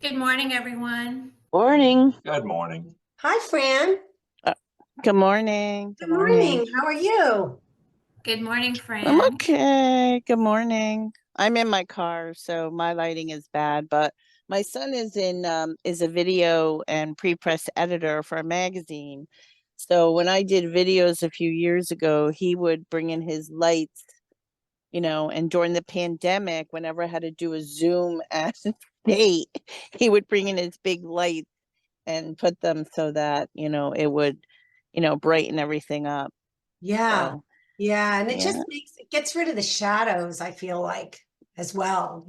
Good morning, everyone. Morning. Good morning. Hi, Fran. Uh, Good morning. Good Good morning. morning. How are you? Good morning, I'm Fran. okay. Good morning. I'm in my car, so my lighting is bad, but my son is a video and pre-press editor for a magazine. So when I did videos a few years ago, he would bring in his lights, and during the pandemic, whenever I had to do a Zoom at date, he would bring in his big lights and put them so that, it would, brighten everything up. Yeah. So, Yeah. And yeah. it gets rid of the shadows, I feel like, as well.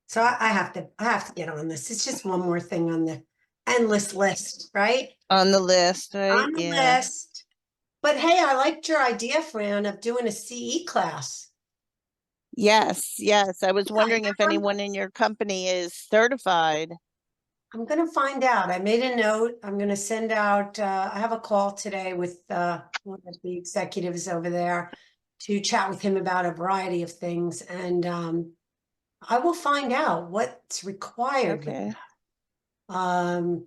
So I have to get on this. It's just one more thing on the endless list, right? On the list, right? On the Yeah. list. But hey, I liked your idea, Fran, of doing a CE class. Yes, yes. I was Yeah, wondering if anyone in your company is certified. I'm going to find out. I made a note. I'm going to send out, I have a call today with one of the executives over there to chat with him about a variety of things. And I will find out what's required with Okay. that.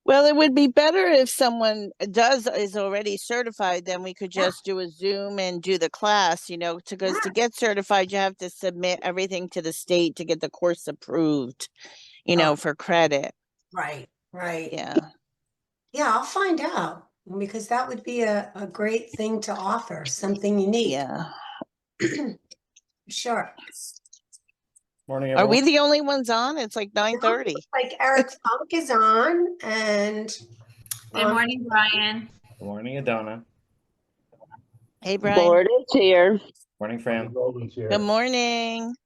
Well, it would be better if someone is already certified, then we could Yeah, just do a Zoom and do the class, because to yeah. get certified, you have to submit everything to the state to get the course approved, Oh, for credit. right, right. Yeah. Yeah, I'll find out because that would be a great thing to offer, something unique. Yeah. Sure. Morning, Are everyone. we the only ones on? It's like No, 9:30. like Eric Funk is on and Good um, morning, Brian. Good morning, Adona. Hey, Brian. Florida's here. Morning, Fran. Good morning.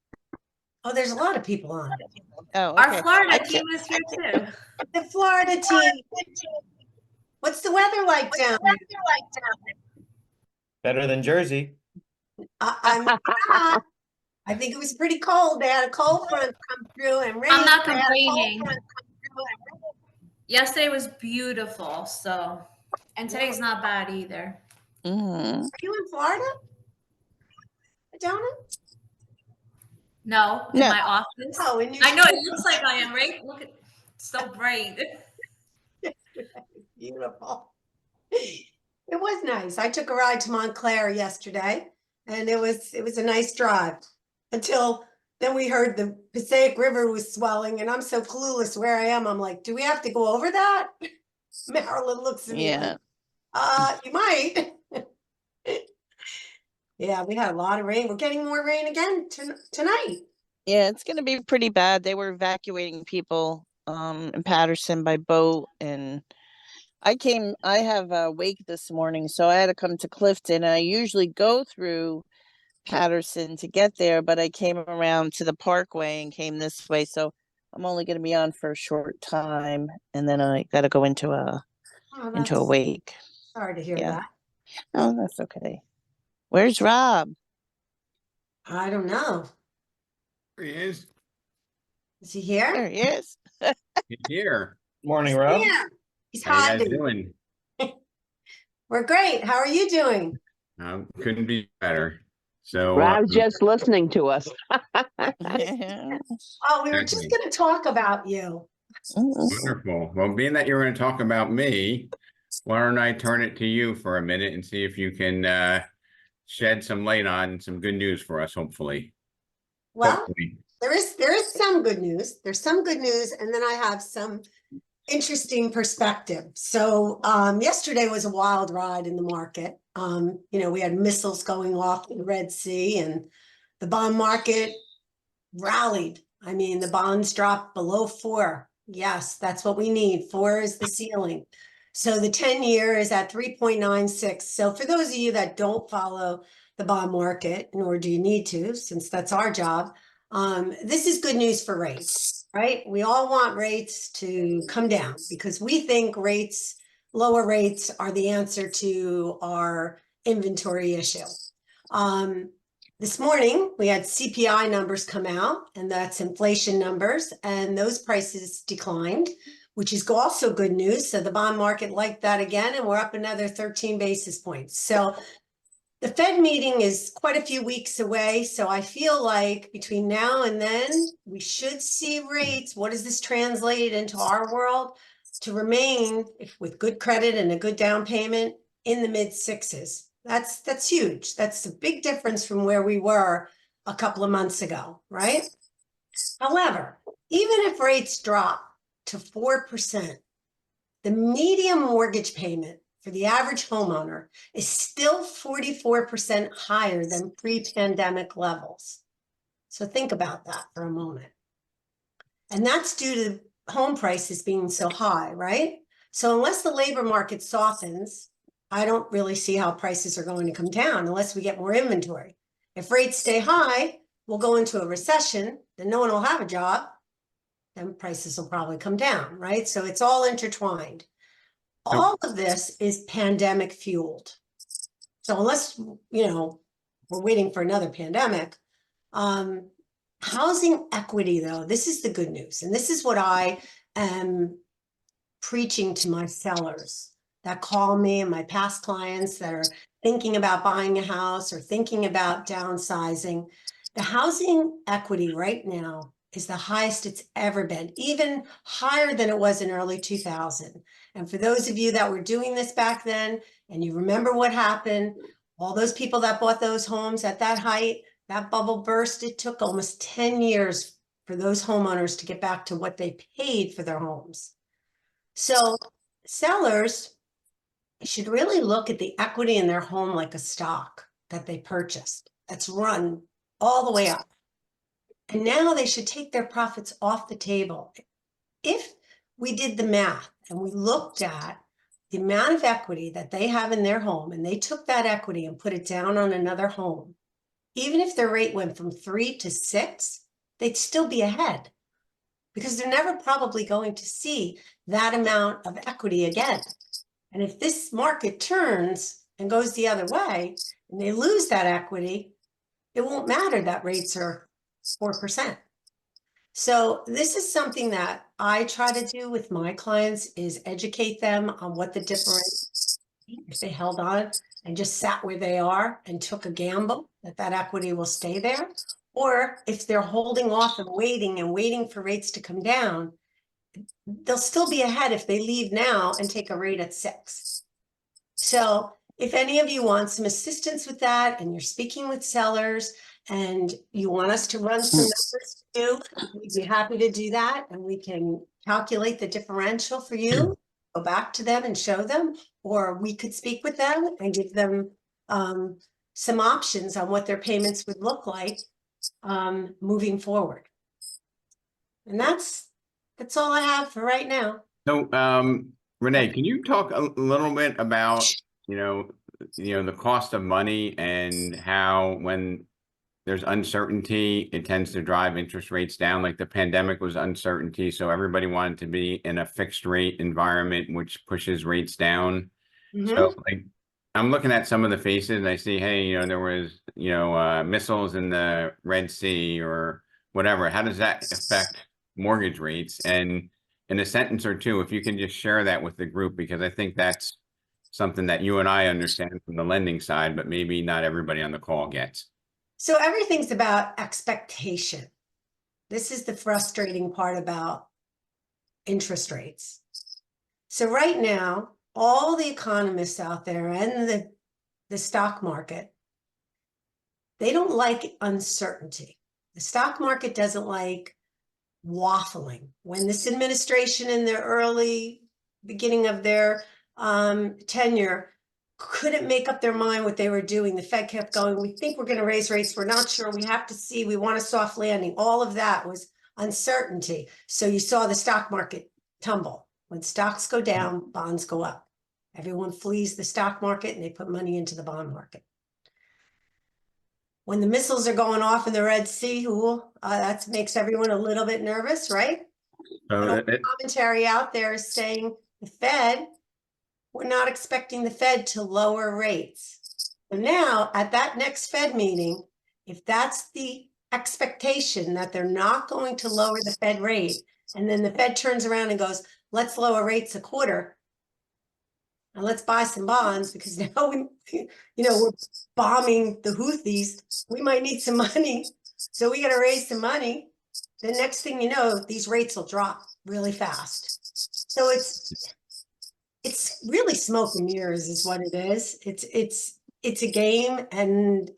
oh, there's a lot of people on. Oh, Our okay. Florida team is here too. The Florida team. What's the weather like down there? Better than Jersey. I'm not. I think it was pretty cold. They had a cold front come through and rain. I'm not They had a cold complaining. front come through and rain. Yesterday was beautiful, and today's not bad either. Mhm. Are you in Florida, Donna? No, in No. my office. Oh, in New I know it Jersey. looks like I am, right? Look at it's so bright. Beautiful. It was nice. I took a ride to Montclair yesterday, and it was a nice drive until then we heard the Passaic River was swelling, and I'm so clueless where I am. I'm like, do we have to go over that? Marilyn looks at me like, Yeah. you might. Yeah, we had a lot of rain. We're getting more rain again tonight. Yeah, it's going to be pretty bad. They were evacuating people in Patterson by boat, and I have a wake this morning, so I had to come to Clifton. I usually go through Patterson to get there, but I came around to the Parkway and came this way, so I'm only going to be on for a short time, and then I got to go Oh, into a that's wake. sorry to hear Yeah. that. Oh, that's okay. Where's Rob? I don't know. There he is. Is he There here? he is. He's here. Morning, He's Rob. here. He's How you guys hiding. doing? We're great. How are you doing? Couldn't be better. So, Rob's just listening to us. Yeah. Oh, we were just exactly. going to talk about you. Wonderful. Well, being that you're going to talk about me, why don't I turn it to you for a minute and see if you can shed some light on some good news for us, hopefully. Well, Hopefully. there is some good news. There's some good news, and then I have some interesting perspective. So yesterday was a wild ride in the market. We had missiles going off in the Red Sea, and the bond market rallied. I mean, the bonds dropped below 4. Yes, that's what we need. 4 is the ceiling. So the 10-year is at 3.96. So for those of you that don't follow the bond market, nor do you need to, since that's our job, this is good news for rates, right? We all want rates to come down because we think lower rates are the answer to our inventory issue. This morning, we had CPI numbers come out, and that's inflation numbers, and those prices declined, which is also good news. So the bond market liked that again, and we're up another 13 basis points. So The Fed meeting is quite a few weeks away, so I feel like between now and then, we should see rates. What does this translate into our world? To remain with good credit and a good down payment in the mid sixes. That's huge. That's a big difference from where we were a couple of months ago, right? However, even if rates drop to 4%, the median mortgage payment for the average homeowner is still 44% higher than pre-pandemic levels. So think about that for a moment. And that's due to home prices being so high, right? So unless the labor market softens, I don't really see how prices are going to come down unless we get more inventory. If rates stay high, we'll go into a recession, then no one will have a job, then prices will probably come down, right? So it's all intertwined. All of this is pandemic fueled. So unless, we're waiting for another pandemic, housing equity, though, this is the good news. And this is what I am preaching to my sellers that call me and my past clients that are thinking about buying a house or thinking about downsizing. The housing equity right now is the highest it's ever been, even higher than it was in early 2000. And for those of you that were doing this back then, and you remember what happened, all those people that bought those homes at that height, that bubble burst, it took almost 10 years for those homeowners to get back to what they paid for their homes. So sellers should really look at the equity in their home like a stock that they purchased that's run all the way up. And now they should take their profits off the table. If we did the math and we looked at the amount of equity that they have in their home and they took that equity and put it down on another home, even if their rate went from 3 to 6, they'd still be ahead because they're never probably going to see that amount of equity again. And if this market turns and goes the other way and they lose that equity, it won't matter that rates are 4%. So this is something that I try to do with my clients is educate them on what the difference, if they held on and just sat where they are and took a gamble that equity will stay there, or if they're holding off and waiting for rates to come down, they'll still be ahead if they leave now and take a rate at 6. So if any of you want some assistance with that and you're speaking with sellers and you want us to run some numbers for you, we'd be happy to do that. And we can calculate the differential for you, go back to them and show them, or we could speak with them and give them some options on what their payments would look like moving forward. And that's all I have for right now. So, Renee, can you talk a little bit about, the cost of money and how when there's uncertainty, it tends to drive interest rates down? Like the pandemic was uncertainty, so everybody wanted to be in a fixed rate environment, which pushes rates down. So like I'm looking at some of the faces and I see, hey, there was, missiles in the Red Sea or whatever. How does that affect mortgage rates? And in a sentence or two, if you can just share that with the group, because I think that's something that you and I understand from the lending side, but maybe not everybody on the call gets. So everything's about expectation. This is the frustrating part about interest rates. So right now, all the economists out there and the stock market, they don't like uncertainty. The stock market doesn't like waffling. When this administration in the early beginning of their tenure couldn't make up their mind what they were doing, the Fed kept going, we think we're going to raise rates, we're not sure, we have to see, we want a soft landing. All of that was uncertainty. So you saw the stock market tumble. When stocks go down, bonds go up. Everyone flees the stock market and they put money into the bond market. When the missiles are going off in the Red Sea, that makes everyone a little bit nervous, right? So Commentary out there is saying the Fed, we're not expecting the Fed to lower rates. So now at that next Fed meeting, if that's the expectation that they're not going to lower the Fed rate, and then the Fed turns around and goes, let's lower rates a quarter, and let's buy some bonds because now we're bombing the Houthis. We might need some money. So we got to raise some money. The next thing you know, these rates will drop really fast. So it's really smoke and mirrors is what it is. It's a game, and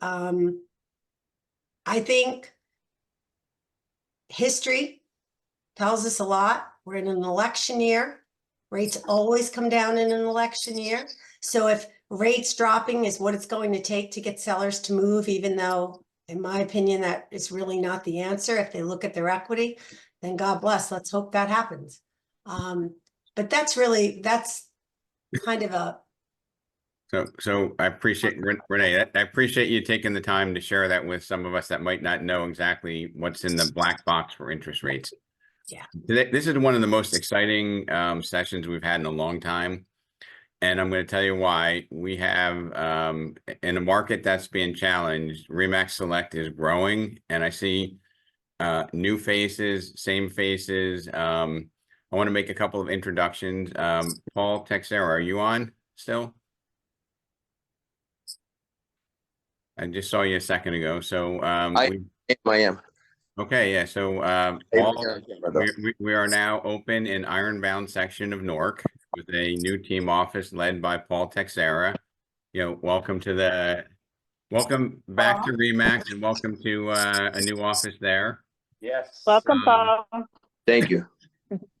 I think history tells us a lot. We're in an election year. Rates always come down in an election year. So if rates dropping is what it's going to take to get sellers to move, even though, in my opinion, that is really not the answer. If they look at their equity, then God bless. Let's hope that happens. But that's kind of a. So I appreciate Renee. I appreciate you taking the time to share that with some of us that might not know exactly what's in the black box for interest rates. Yeah. This is one of the most exciting sessions we've had in a long time. And I'm going to tell you why. We have in a market that's being challenged, RE/MAX Select is growing, and I see new faces, same faces. I want to make a couple of introductions. Paul Texera, are you on still? I just saw you a second ago. So I am. okay, yeah. So we are now open in Ironbound section of Newark with a new team office led by Paul Texera. Welcome back to RE/MAX, and welcome to a new office there. Yes. Welcome, Paul. Thank you.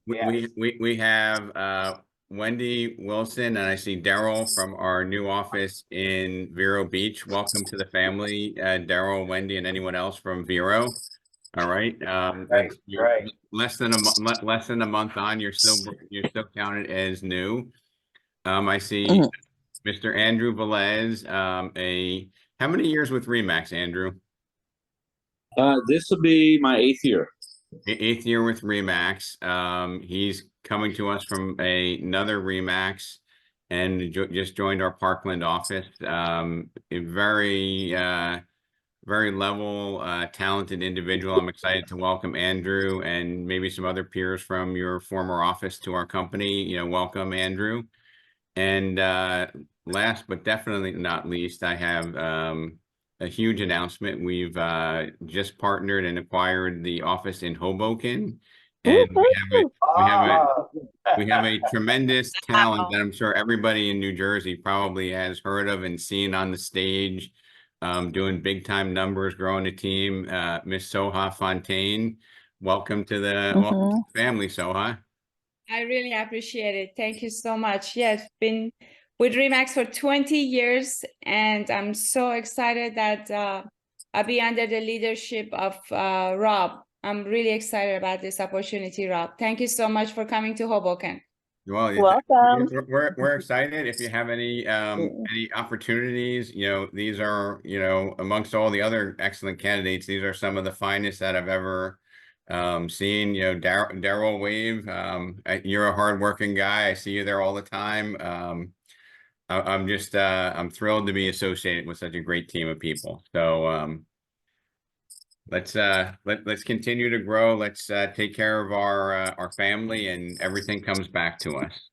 We have Wendy Wilson, and I see Daryl from our new office in Vero Beach. Welcome to the family, Daryl, Wendy, and anyone else from Vero. All right. Right. Less than a month on, you're still counted as new. I see Mr. Andrew Velez. How many years with RE/MAX, Andrew? This will be my 8th year. 8th year with RE/MAX. He's coming to us from another RE/MAX and just joined our Parkland office. A very level, talented individual. I'm excited to welcome Andrew and maybe some other peers from your former office to our company. Welcome, Andrew. And last but definitely not least, I have a huge announcement. We've just partnered and acquired the office in Hoboken, and we have a tremendous talent that I'm sure everybody in New Jersey probably has heard of and seen on the stage, doing big time numbers, growing a team. Miss Soha Fontaine, welcome to the family, Soha. I really appreciate it. Thank you so much. Yes, been with RE/MAX for 20 years, and I'm so excited that I'll be under the leadership of Rob. I'm really excited about this opportunity, Rob. Thank you so much for coming to Hoboken. Well, Welcome. We're excited. If you have any opportunities, these are, amongst all the other excellent candidates, these are some of the finest that I've ever seen. Daryl wave. You're a hardworking guy. I see you there all the time. I'm thrilled to be associated with such a great team of people. So let's continue to grow. Let's take care of our family, and everything comes back to us.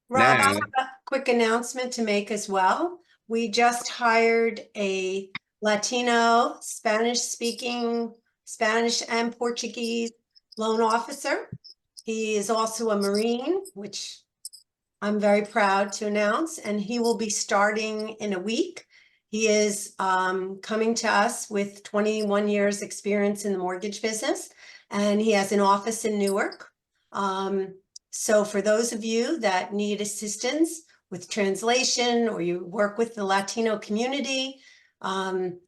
Rob, I have a quick announcement to make as well. We just hired a Latino, Spanish-speaking, Spanish and Portuguese loan officer. He is also a Marine, which I'm very proud to announce, and he will be starting in a week. He is coming to us with 21 years experience in the mortgage business, and he has an office in Newark. So for those of you that need assistance with translation, or you work with the Latino community,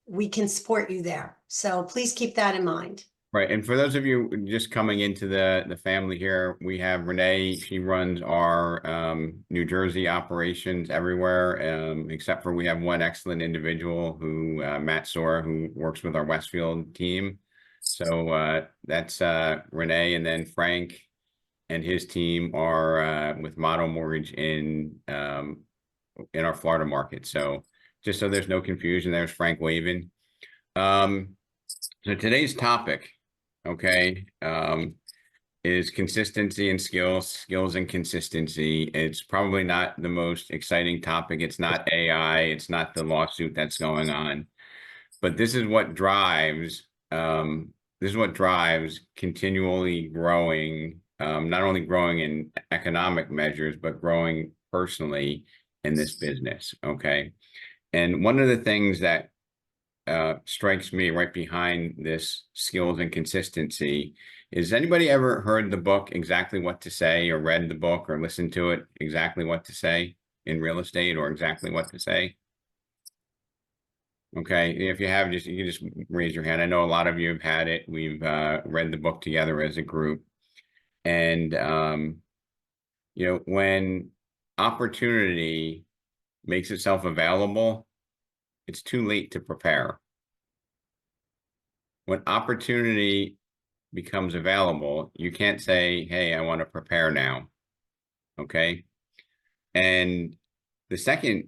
we can support you there. So please keep that in mind. Right. And for those of you just coming into the family here, we have Renee. She runs our New Jersey operations everywhere, except for we have one excellent individual who, Matt Soar, who works with our Westfield team. So that's Renee, and then Frank and his team are with Motto Mortgage in our Florida market. So just so there's no confusion, there's Frank Wavin. So today's topic, okay, is consistency and skills and consistency. It's probably not the most exciting topic. It's not AI. It's not the lawsuit that's going on. But this is what drives continually growing, not only growing in economic measures, but growing personally in this business. Okay. And one of the things that strikes me right behind this skills and consistency is, anybody ever heard the book Exactly What to Say, or read the book or listened to it, Exactly What to Say in Real Estate, or Exactly What to Say? Okay, if you have, you can just raise your hand. I know a lot of you have had it. We've read the book together as a group. And when opportunity makes itself available, it's too late to prepare. When opportunity becomes available, you can't say, hey, I want to prepare now. Okay. And the second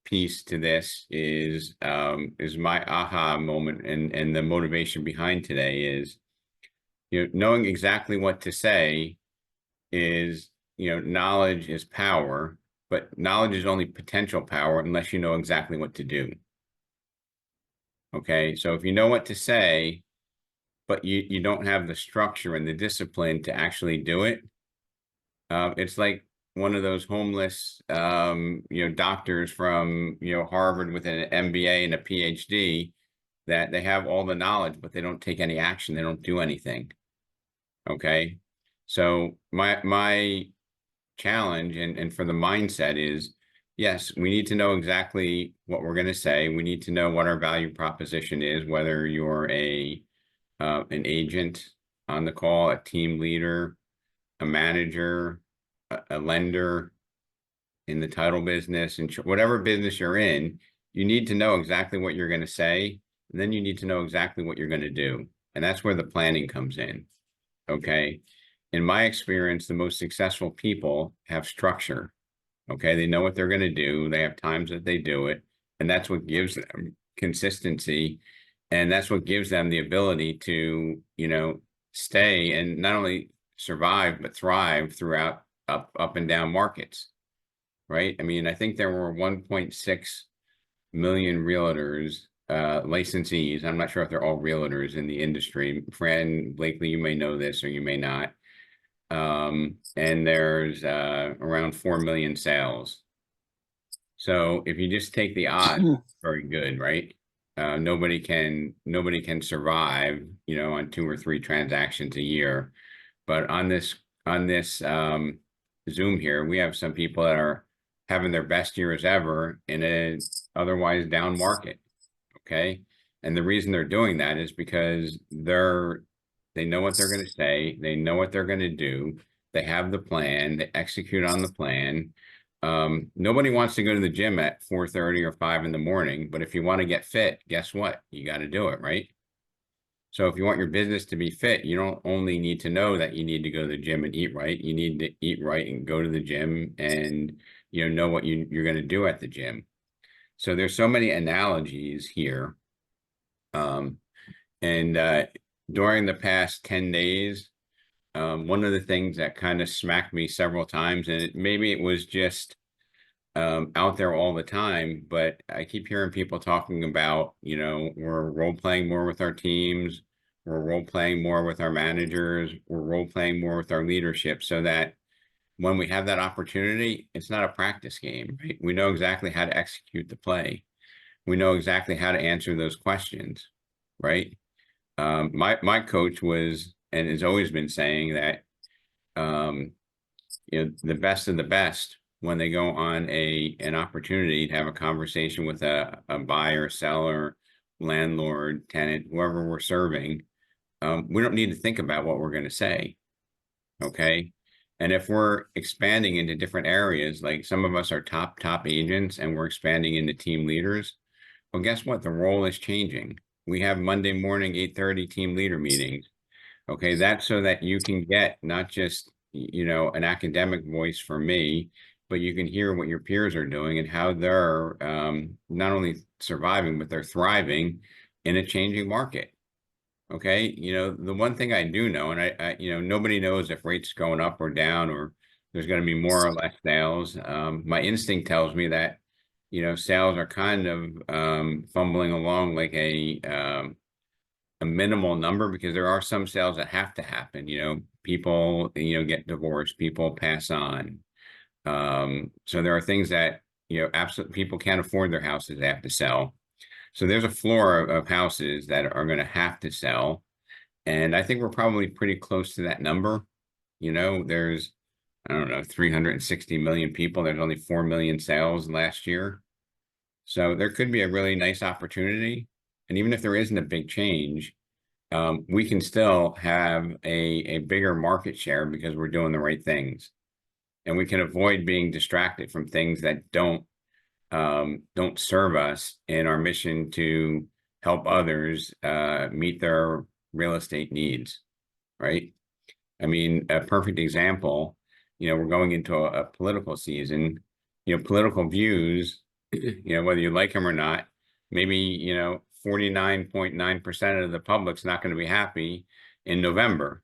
piece to this is my aha moment, and the motivation behind today is, knowing exactly what to say is, knowledge is power, but knowledge is only potential power unless you know exactly what to do. Okay. So if you know what to say, but you don't have the structure and the discipline to actually do it, it's like one of those homeless, doctors from, Harvard with an MBA and a PhD, that they have all the knowledge, but they don't take any action. They don't do anything. Okay. So my challenge and for the mindset is, yes, we need to know exactly what we're going to say. We need to know what our value proposition is, whether you're an agent on the call, a team leader, a manager, a lender in the title business, and whatever business you're in, you need to know exactly what you're going to say. And then you need to know exactly what you're going to do. And that's where the planning comes in. Okay. In my experience, the most successful people have structure. Okay. They know what they're going to do. They have times that they do it. And that's what gives them consistency. And that's what gives them the ability to, stay and not only survive, but thrive throughout up and down markets. Right. I mean, I think there were 1.6 million realtors, licensees. I'm not sure if they're all realtors in the industry. Fran Blakely, you may know this or you may not. And there's around 4 million sales. So if you just take the odds, very good, right? Nobody can survive, on 2 or 3 transactions a year. But on this Zoom here, we have some people that are having their best years ever in an otherwise down market. Okay. And the reason they're doing that is because they know what they're going to say. They know what they're going to do. They have the plan. They execute on the plan. Nobody wants to go to the gym at 4:30 or 5 in the morning, but if you want to get fit, guess what? You got to do it, right? So if you want your business to be fit, you don't only need to know that you need to go to the gym and eat right. You need to eat right and go to the gym and, know what you're going to do at the gym. So there's so many analogies here. And during the past 10 days, one of the things that kind of smacked me several times, and maybe it was just out there all the time, but I keep hearing people talking about, we're role playing more with our teams, we're role playing more with our managers, we're role playing more with our leadership, so that when we have that opportunity, it's not a practice game, right? We know exactly how to execute the play. We know exactly how to answer those questions, right? My coach was and has always been saying that the best of the best, when they go on an opportunity to have a conversation with a buyer, seller, landlord, tenant, whoever we're serving, we don't need to think about what we're going to say. Okay. And if we're expanding into different areas, like some of us are top agents and we're expanding into team leaders, well, guess what? The role is changing. We have Monday morning, 8:30 team leader meetings. Okay. That's so that you can get not just, an academic voice from me, but you can hear what your peers are doing and how they're not only surviving, but they're thriving in a changing market. Okay, the one thing I do know, and nobody knows if rates going up or down, or there's going to be more or less sales. My instinct tells me that, sales are kind of fumbling along like a minimal number, because there are some sales that have to happen. People, get divorced, people pass on. So there are things that, absolutely people can't afford their houses, they have to sell. So there's a floor of houses that are going to have to sell. And I think we're probably pretty close to that number. There's, I don't know, 360 million people. There's only 4 million sales last year. So there could be a really nice opportunity. And even if there isn't a big change, we can still have a bigger market share because we're doing the right things. And we can avoid being distracted from things that don't serve us in our mission to help others meet their real estate needs, right? I mean, a perfect example, we're going into a political season, political views, whether you like them or not, maybe, 49.9% of the public's not going to be happy in November.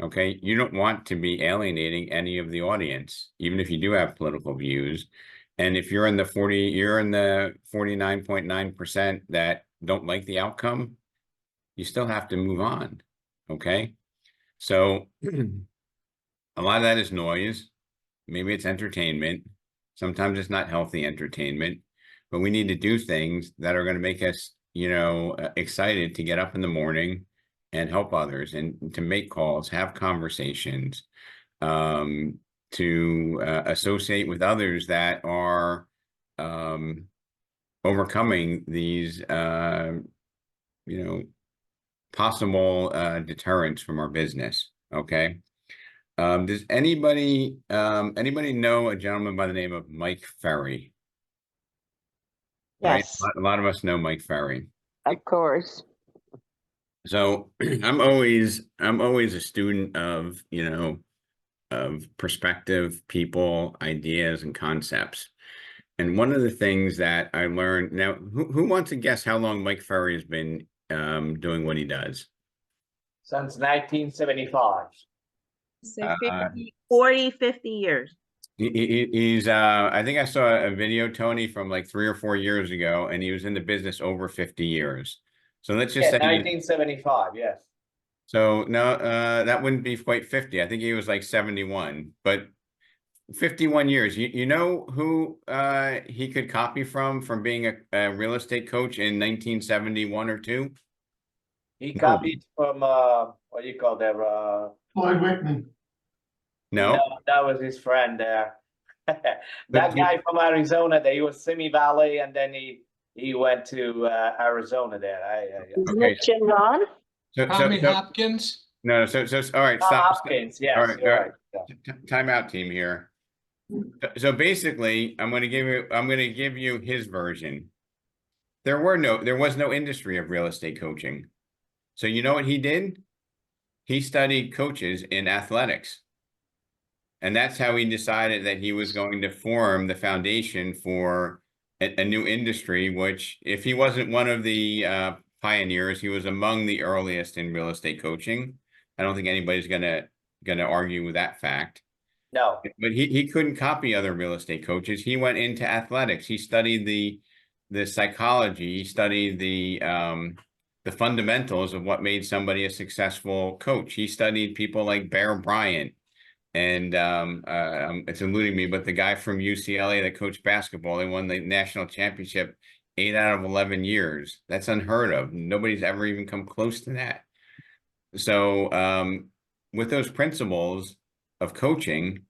Okay, you don't want to be alienating any of the audience, even if you do have political views. And if you're in the 49.9% that don't like the outcome, you still have to move on. Okay, so a lot of that is noise. Maybe it's entertainment. Sometimes it's not healthy entertainment, but we need to do things that are going to make us, excited to get up in the morning and help others, and to make calls, have conversations, to associate with others that are overcoming these, possible deterrents from our business. Okay. Does anybody know a gentleman by the name of Mike Ferry? Yes, Right? A lot of us know Mike Ferry. of course. So I'm always a student of, of perspective, people, ideas, and concepts. And one of the things that I learned now, who wants to guess how long Mike Ferry has been doing what he does? Since 1975. Say Uh, 50. 40, 50 years. He's I think I saw a video, Tony, from like 3 or 4 years ago, and he was in the business over 50 years. So let's just Yeah, say 1975, yes. so no, that wouldn't be quite 50. I think he was like 71, but 51 years. You know who he could copy from being a real estate coach in 1971 or 2? He No. copied from what do you call that? Floyd Whitman. No. That was his friend there. But That he- guy from Arizona, that he was Simi Valley, and then he went to Arizona there. Isn't Okay. it Jim Ron? Tommy Hopkins. No, so all right, Tom stop. Hopkins, yes, All right, you're right. Yeah. Time out, team here. So basically, I'm going to give you his version. There was no industry of real estate coaching. So you know what he did? He studied coaches in athletics. And that's how he decided that he was going to form the foundation for a new industry, which, if he wasn't one of the pioneers, he was among the earliest in real estate coaching. I don't think anybody's gonna argue with that fact. No, But he couldn't copy other real estate coaches. He went into athletics. He studied the psychology. He studied the fundamentals of what made somebody a successful coach. He studied people like Bear Bryant. And it's eluding me, but the guy from UCLA that coached basketball, they won the national championship 8 out of 11 years. That's unheard of. Nobody's ever even come close to that. So with those principles of coaching,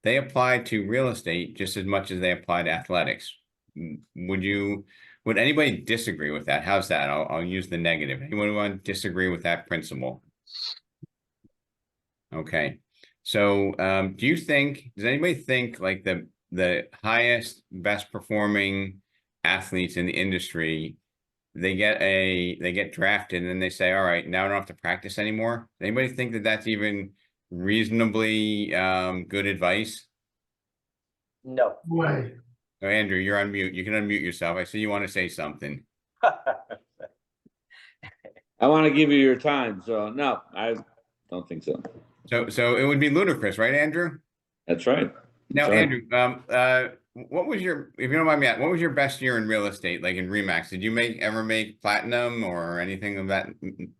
they apply to real estate just as much as they apply to athletics. Would anybody disagree with that? How's that? I'll use the negative. Anyone want to disagree with that principle? Okay. So does anybody think like the highest, best performing athletes in the industry, they get drafted and then they say, all right, now I don't have to practice anymore? Does anybody think that that's even reasonably good advice? no. Way. Oh, Andrew, you're on mute. You can unmute yourself. I see you want to say something. I want to give you your time. So no, I don't think so. So it would be ludicrous, right, Andrew? That's right. Now, That's right. Andrew, what was your, if you don't mind me asking, what was your best year in real estate, like in Remax? Did you ever make platinum or anything of that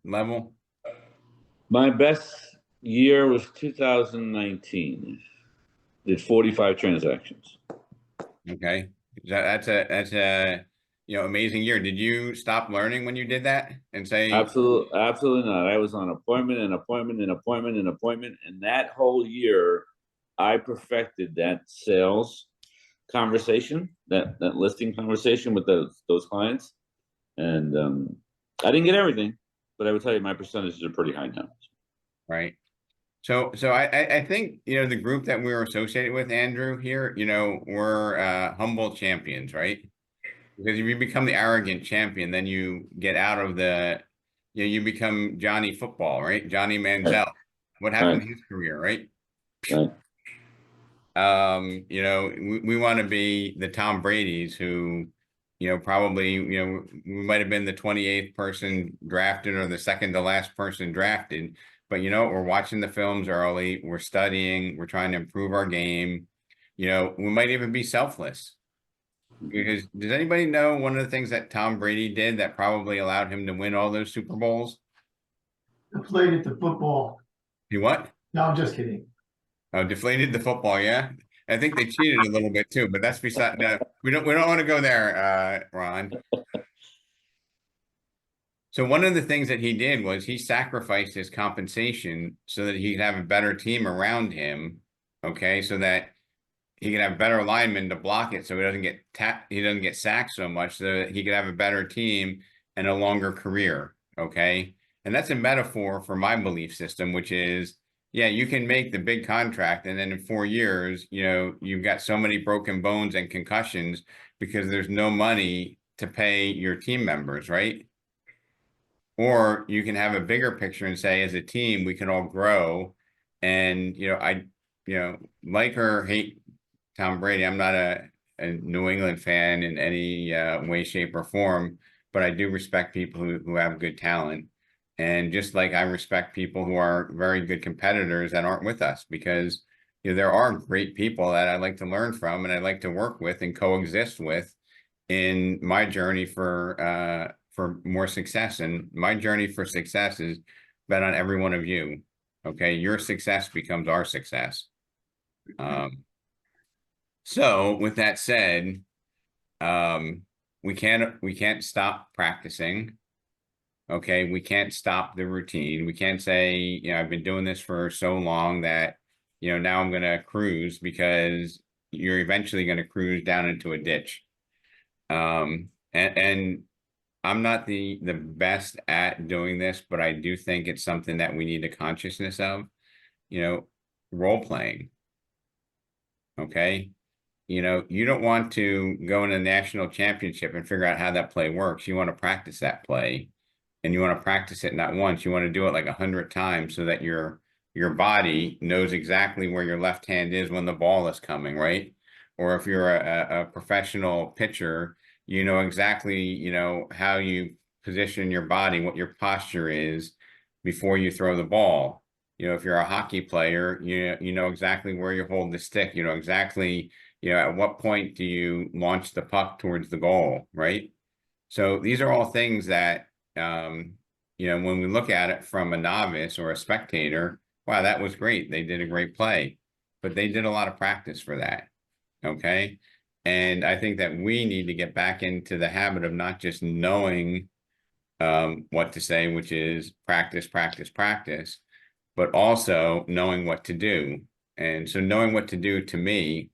level? My best year was 2019. Did 45 transactions. Okay, that's a amazing year. Did you stop learning when you did that and say? Absolutely not. I was on appointment and appointment and appointment and appointment, and that whole year, I perfected that sales conversation, that listing conversation with those clients, and I didn't get everything, but I would tell you my percentages are pretty high now. Right. So I think, the group that we were associated with, Andrew, here, we're humble champions, right? Because if you become the arrogant champion, then you get out of you become Johnny Football, right? Johnny Manziel. What happened to his career, right? Right. We want to be the Tom Brady's who, probably, we might have been the 28th person drafted or the second to last person drafted. But we're watching the films early, we're studying, we're trying to improve our game. We might even be selfless. Because does anybody know one of the things that Tom Brady did that probably allowed him to win all those Super Bowls? Deflated the football. He what? No, I'm just kidding. Oh, deflated the football, yeah. I think they cheated a little bit too, but that's beside. No, we don't want to go there, Ron. So one of the things that he did was he sacrificed his compensation so that he could have a better team around him. Okay, so that he could have better linemen to block it, so he doesn't get sacked so much, so that he could have a better team and a longer career. Okay, and that's a metaphor for my belief system, which is, yeah, you can make the big contract, and then in 4 years, you've got so many broken bones and concussions because there's no money to pay your team members, right? Or you can have a bigger picture and say, as a team, we can all grow. And, like or hate Tom Brady, I'm not a New England fan in any way, shape, or form, but I do respect people who have good talent. And just like I respect people who are very good competitors that aren't with us, because there are great people that I like to learn from and I like to work with and coexist with in my journey for more success. And my journey for success is bet on every one of you. Okay, your success becomes our success. So with that said, we can't stop practicing. Okay, we can't stop the routine. We can't say, I've been doing this for so long that, now I'm going to cruise, because you're eventually going to cruise down into a ditch. And I'm not the best at doing this, but I do think it's something that we need a consciousness of, role playing. Okay. You don't want to go in a national championship and figure out how that play works. You want to practice that play, and you want to practice it not once. You want to do it like 100 times so that your body knows exactly where your left hand is when the ball is coming, right? Or if you're a professional pitcher, you know exactly, how you position your body, what your posture is before you throw the ball. If you're a hockey player, you know exactly where you hold the stick. You know exactly, at what point do you launch the puck towards the goal, right? So these are all things that, when we look at it from a novice or a spectator, wow, that was great. They did a great play, but they did a lot of practice for that. Okay. And I think that we need to get back into the habit of not just knowing what to say, which is practice, practice, practice, but also knowing what to do. And so knowing what to do to me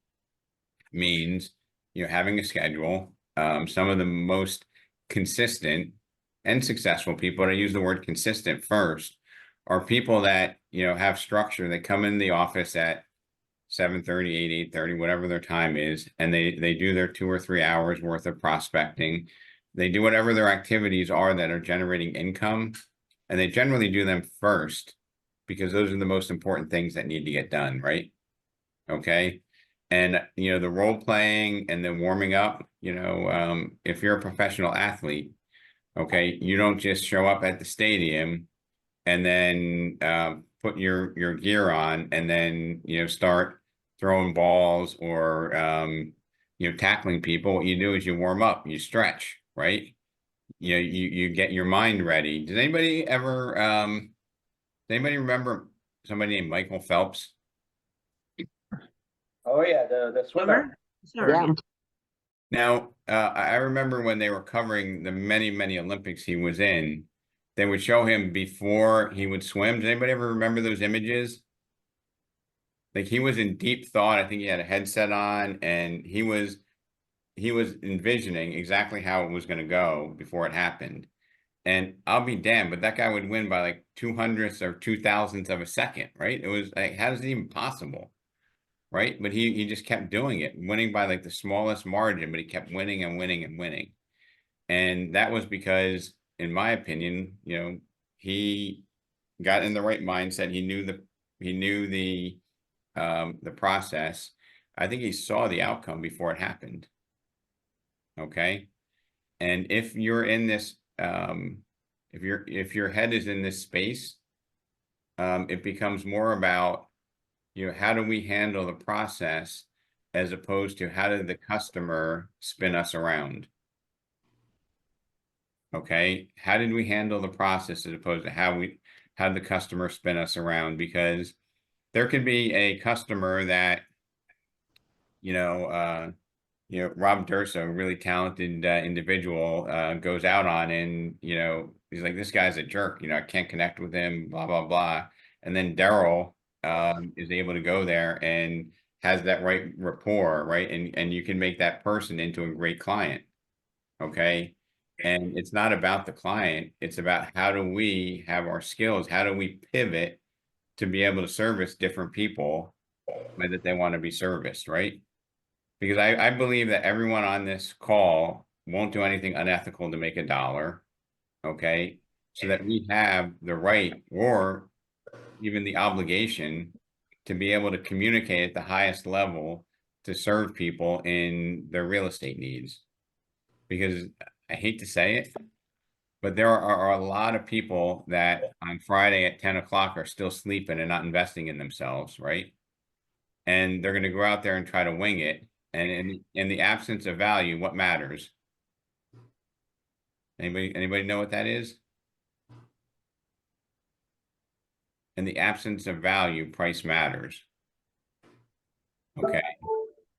means, having a schedule. Some of the most consistent and successful people, and I use the word consistent first, are people that, have structure. They come in the office at 7:30, 8:30, whatever their time is, and they do their 2 or 3 hours worth of prospecting. They do whatever their activities are that are generating income, and they generally do them first because those are the most important things that need to get done, right? Okay. And, the role playing and the warming up, if you're a professional athlete, Okay, you don't just show up at the stadium and then put your gear on and then start throwing balls or tackling people. What you do is you warm up, you stretch, right? You get your mind ready. Does anybody remember somebody named Michael Phelps? Oh, yeah, the swimmer. Yeah. Now, I remember when they were covering the many, many Olympics he was in, they would show him before he would swim. Does anybody ever remember those images? Like he was in deep thought. I think he had a headset on and he was envisioning exactly how it was going to go before it happened. And I'll be damned, but that guy would win by like 200ths or 2000ths of a second, right? It was like, how is it even possible? Right? But he just kept doing it, winning by like the smallest margin, but he kept winning and winning and winning. And that was because, in my opinion, he got in the right mindset. He knew the process. I think he saw the outcome before it happened. Okay. And if you're in this, if your head is in this space, it becomes more about, how do we handle the process as opposed to how did the customer spin us around? Okay. How did we handle the process as opposed to how did the customer spin us around? Because there could be a customer that, Rob Durso, a really talented individual, goes out on and, he's like, this guy's a jerk, I can't connect with him, blah, blah, blah. And then Daryl is able to go there and has that right rapport, right? And you can make that person into a great client. Okay. And it's not about the client. It's about how do we have our skills? How do we pivot to be able to service different people the way that they want to be serviced, right? Because I believe that everyone on this call won't do anything unethical to make a dollar, okay? So that we have the right or even the obligation to be able to communicate at the highest level to serve people in their real estate needs. Because I hate to say it, but there are a lot of people that on Friday at 10 o'clock are still sleeping and not investing in themselves, right? And they're going to go out there and try to wing it. And in the absence of value, what matters? Anybody know what that is? In the absence of value, price matters. Okay.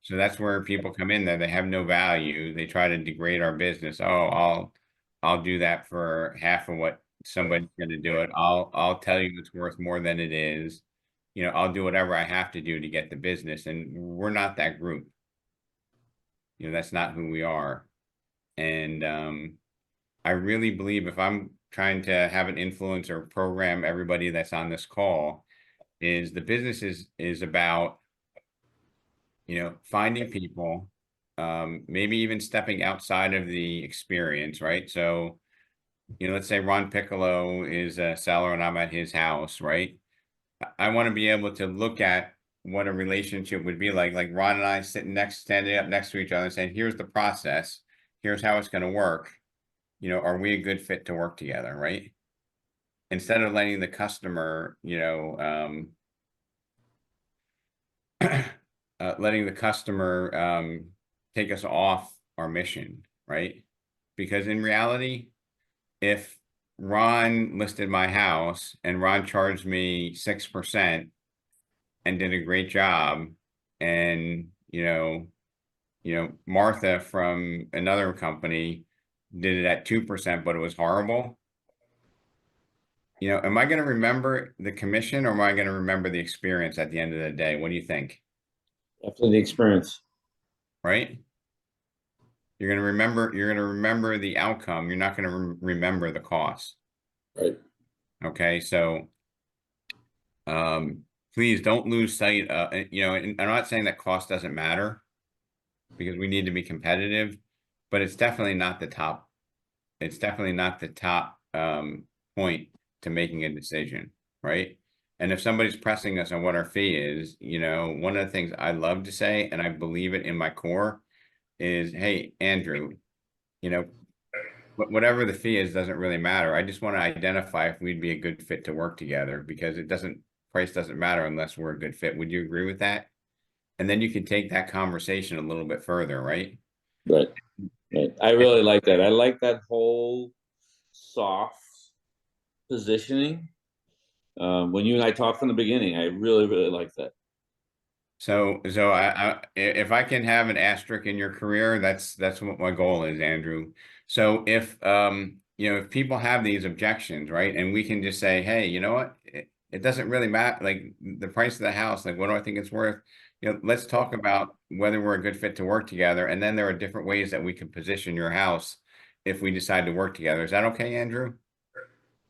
So that's where people come in there. They have no value. They try to degrade our business. Oh, I'll do that for half of what somebody's going to do it. I'll tell you it's worth more than it is. I'll do whatever I have to do to get the business. And we're not that group. That's not who we are. And I really believe if I'm trying to have an influence or program everybody that's on this call, is the business is about, finding people, maybe even stepping outside of the experience, right? So, let's say Ron Piccolo is a seller and I'm at his house, right? I want to be able to look at what a relationship would be like Ron and I standing up next to each other and saying, here's the process, here's how it's going to work. Are we a good fit to work together, right? Instead of letting the customer, take us off our mission, right? Because in reality, if Ron listed my house and Ron charged me 6% and did a great job, and Martha from another company did it at 2%, but it was horrible. Am I going to remember the commission or am I going to remember the experience at the end of the day? What do you think? Definitely the experience. Right? You're going to remember the outcome. You're not going to remember the cost. Right. Okay. So, please don't lose sight. And I'm not saying that cost doesn't matter because we need to be competitive, but it's definitely not the top. It's definitely not the top point to making a decision, right? And if somebody's pressing us on what our fee is, one of the things I love to say, and I believe it in my core, is, hey, Andrew, whatever the fee is doesn't really matter. I just want to identify if we'd be a good fit to work together, because price doesn't matter unless we're a good fit. Would you agree with that? And then you can take that conversation a little bit further, right? Right. Right. I really like that. I like that whole soft positioning. When you and I talked from the beginning, I really, really like that. So if I can have an asterisk in your career, that's what my goal is, Andrew. So if if people have these objections, right, and we can just say, hey, you know what, it doesn't really matter, like the price of the house, like what do I think it's worth? Let's talk about whether we're a good fit to work together, and then there are different ways that we can position your house if we decide to work together. Is that okay, Andrew?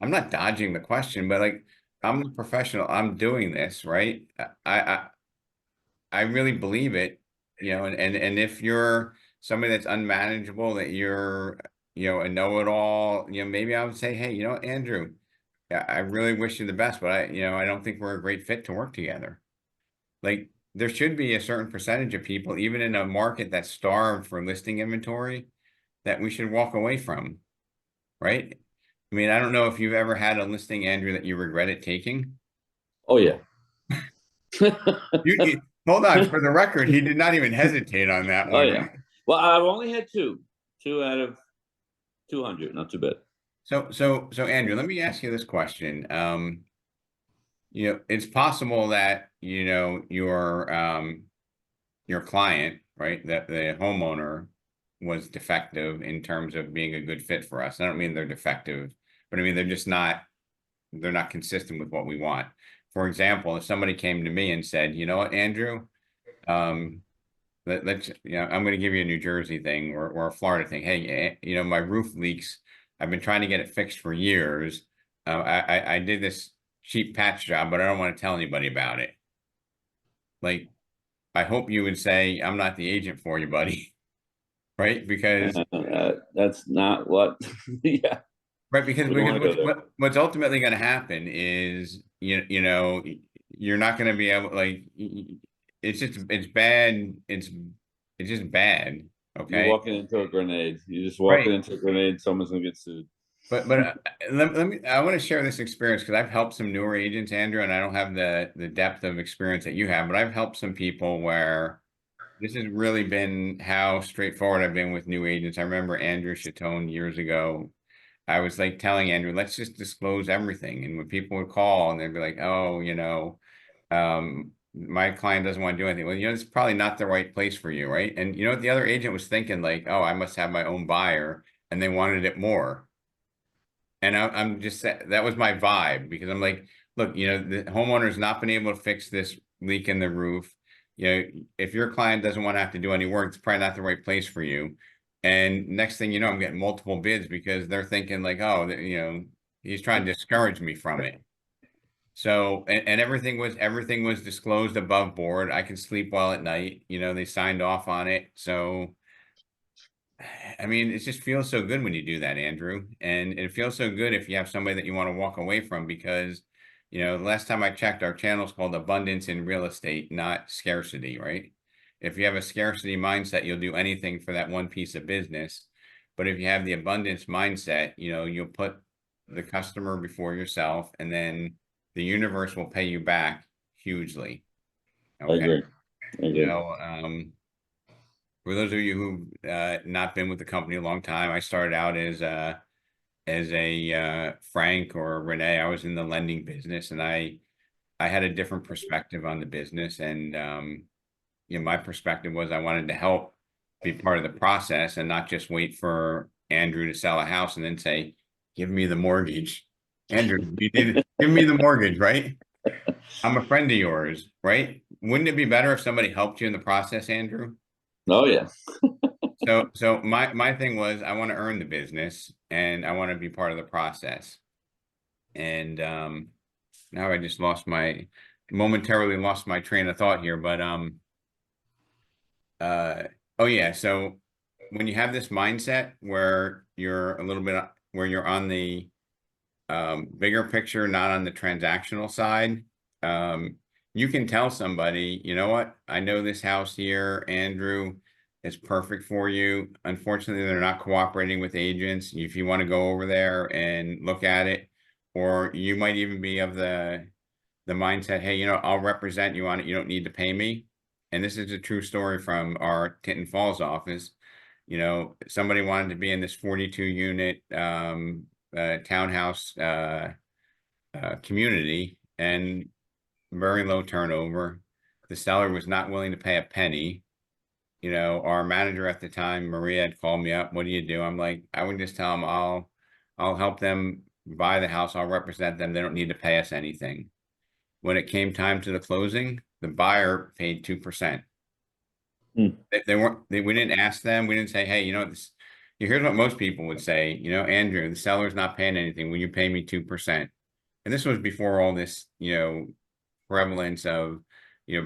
I'm not dodging the question, but like I'm the professional. I'm doing this, right? I really believe it, and if you're somebody that's unmanageable, that you're, a know-it-all, maybe I would say, hey, Andrew, I really wish you the best, but I don't think we're a great fit to work together. Like there should be a certain percentage of people, even in a market that's starved for listing inventory, that we should walk away from, right? I mean, I don't know if you've ever had a listing, Andrew, that you regretted taking. Oh yeah. Hold on, for the record, he did not even hesitate on that Oh one. yeah. Well, I've only had two out of 200. Not too bad. So Andrew, let me ask you this question. It's possible that, your client, right, that the homeowner was defective in terms of being a good fit for us. I don't mean they're defective, but I mean they're not consistent with what we want. For example, if somebody came to me and said, you know what, Andrew, let's, I'm going to give you a New Jersey thing or a Florida thing. Hey, my roof leaks. I've been trying to get it fixed for years. I did this cheap patch job, but I don't want to tell anybody about it. Like, I hope you would say, I'm not the agent for you, buddy. Right? Because that's not what. Yeah. Right, because what's ultimately going to happen is you're not going to be able, like, it's bad. It's just bad. You're Okay. walking into a grenade. You're just walking into a grenade. Someone's gonna get sued. But let me. I want to share this experience because I've helped some newer agents, Andrew, and I don't have the depth of experience that you have, but I've helped some people where this has really been how straightforward I've been with new agents. I remember Andrew Chatone years ago. I was like telling Andrew, let's just disclose everything. And when people would call and they'd be like, oh, my client doesn't want to do anything. Well, it's probably not the right place for you, right? And you know what the other agent was thinking, like, oh, I must have my own buyer, and they wanted it more. And I'm just, that was my vibe, because I'm like, look, the homeowner's not been able to fix this leak in the roof. If your client doesn't want to have to do any work, it's probably not the right place for you. And next thing you know, I'm getting multiple bids because they're thinking like, oh, he's trying to discourage me from it. So, and everything was disclosed above board. I can sleep well at night. They signed off on it. So, I mean, it just feels so good when you do that, Andrew. And it feels so good if you have somebody that you want to walk away from, because, the last time I checked, our channel is called Abundance in Real Estate, not Scarcity, right? If you have a scarcity mindset, you'll do anything for that one piece of business. But if you have the abundance mindset, you'll put the customer before yourself, and then the universe will pay you back hugely. Okay. I agree. For those of you who've not been with the company a long time, I started out as a Frank or Renee. I was in the lending business, and I had a different perspective on the business. And my perspective was I wanted to help be part of the process and not just wait for Andrew to sell a house and then say, give me the mortgage. Andrew, give me the mortgage, right? I'm a friend of yours, right? Wouldn't it be better if somebody helped you in the process, Andrew? Oh yeah. So my thing was, I want to earn the business and I want to be part of the process. And now I just momentarily lost my train of thought here, but oh yeah, so when you have this mindset where you're on the bigger picture, not on the transactional side, you can tell somebody, you know what, I know this house here, Andrew, is perfect for you. Unfortunately, they're not cooperating with agents. If you want to go over there and look at it, or you might even be of the mindset, hey, I'll represent you on it. You don't need to pay me. And this is a true story from our Tinton Falls office. Somebody wanted to be in this 42 unit townhouse community, and very low turnover. The seller was not willing to pay a penny. Our manager at the time, Maria, had called me up. What do you do? I'm like, I would just tell them I'll help them buy the house. I'll represent them. They don't need to pay us anything. When it came time to the closing, the buyer paid 2%. We didn't ask them. We didn't say, hey, here's what most people would say, Andrew, the seller's not paying anything. Will you pay me 2%? And this was before all this, prevalence of,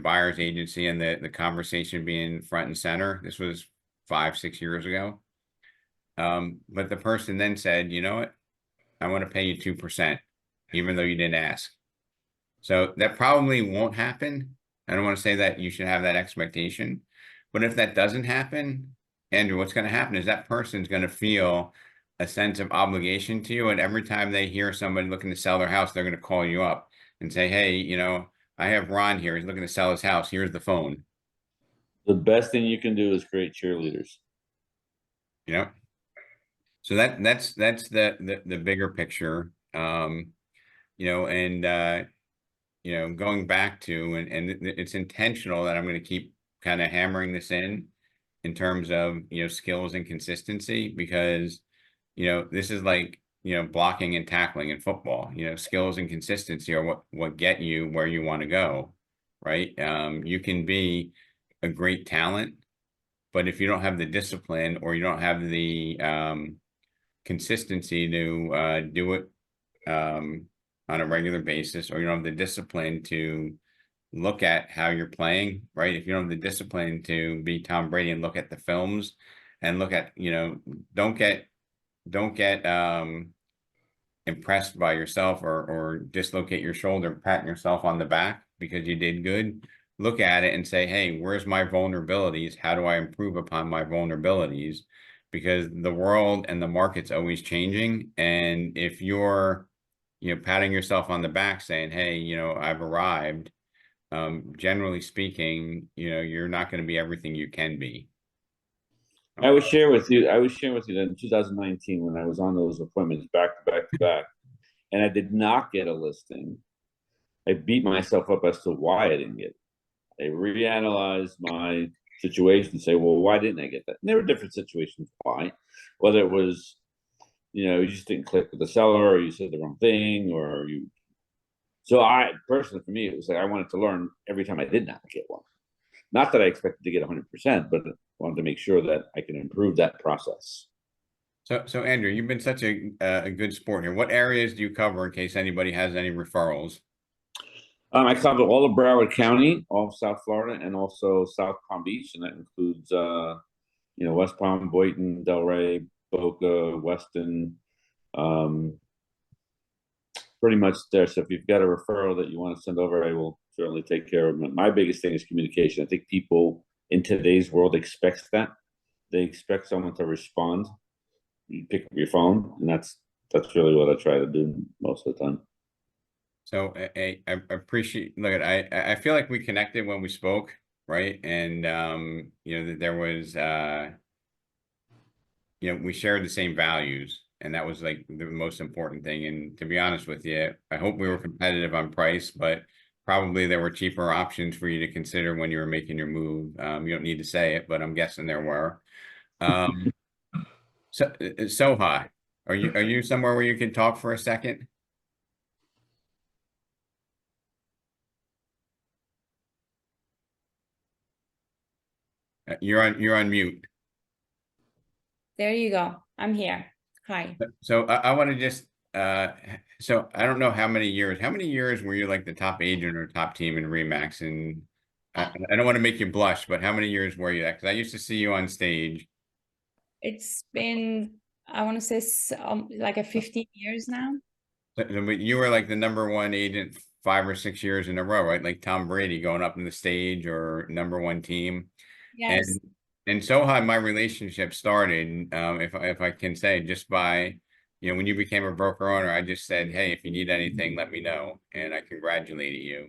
buyer's agency and the conversation being front and center. This was 5-6 years ago. But the person then said, you know what? I want to pay you 2%, even though you didn't ask. So that probably won't happen. I don't want to say that you should have that expectation, but if that doesn't happen, Andrew, what's going to happen is that person's going to feel a sense of obligation to you. And every time they hear somebody looking to sell their house, they're going to call you up and say, hey, I have Ron here. He's looking to sell his house. Here's the phone. The best thing you can do is create cheerleaders. So that's the bigger picture. Going back to, and it's intentional that I'm going to keep kind of hammering this in terms of, skills and consistency, because, this is like, blocking and tackling in football. Skills and consistency are what get you where you want to go, right? You can be a great talent, but if you don't have the discipline, or you don't have the consistency to do it on a regular basis, or you don't have the discipline to look at how you're playing, right? If you don't have the discipline to be Tom Brady and look at the films and look at, don't get impressed by yourself or dislocate your shoulder, patting yourself on the back because you did good. Look at it and say, hey, where's my vulnerabilities? How do I improve upon my vulnerabilities? Because the world and the market's always changing. And if you're, patting yourself on the back saying, hey, I've arrived, generally speaking, you're not going to be everything you can be. I would share with you that in 2019, when I was on those appointments back to back, and I did not get a listing, I beat myself up as to why I didn't get it. I reanalyzed my situation and say, well, why didn't I get that? And there were different situations why, whether it was, you just didn't click with the seller, or you said the wrong thing, or you. So I personally, for me, it was like I wanted to learn every time I did not get one. Not that I expected to get 100%, but wanted to make sure that I can improve that process. So Andrew, you've been such a good sport here. What areas do you cover in case anybody has any referrals? I cover all of Broward County, all of South Florida, and also South Palm Beach, and that includes, West Palm, Boynton, Delray, Boca, Weston, pretty much there. So if you've got a referral that you want to send over, I will certainly take care of it. My biggest thing is communication. I think people in today's world expect that. They expect someone to respond. You pick up your phone, and that's really what I try to do most of the time. So I appreciate, look, I feel like we connected when we spoke, right? And, that there was, we shared the same values, and that was like the most important thing. And to be honest with you, I hope we were competitive on price, but probably there were cheaper options for you to consider when you were making your move. You don't need to say it, but I'm guessing there were. Soha, are you somewhere where you can talk for a second? You're on mute. There you go. I'm here. Hi. So I want to just, so I don't know how many years were you like the top agent or top team in RE/MAX? And I don't want to make you blush, but how many years were you that? Because I used to see you on stage. It's been, I want to say like 15 years now. But you were like the #1 agent 5 or 6 years in a row, right? Like Tom Brady going up on the stage, or #1 team. Yes. And so how my relationship started, if I can say, just by, when you became a broker owner, I just said, hey, if you need anything, let me know. And I congratulated you.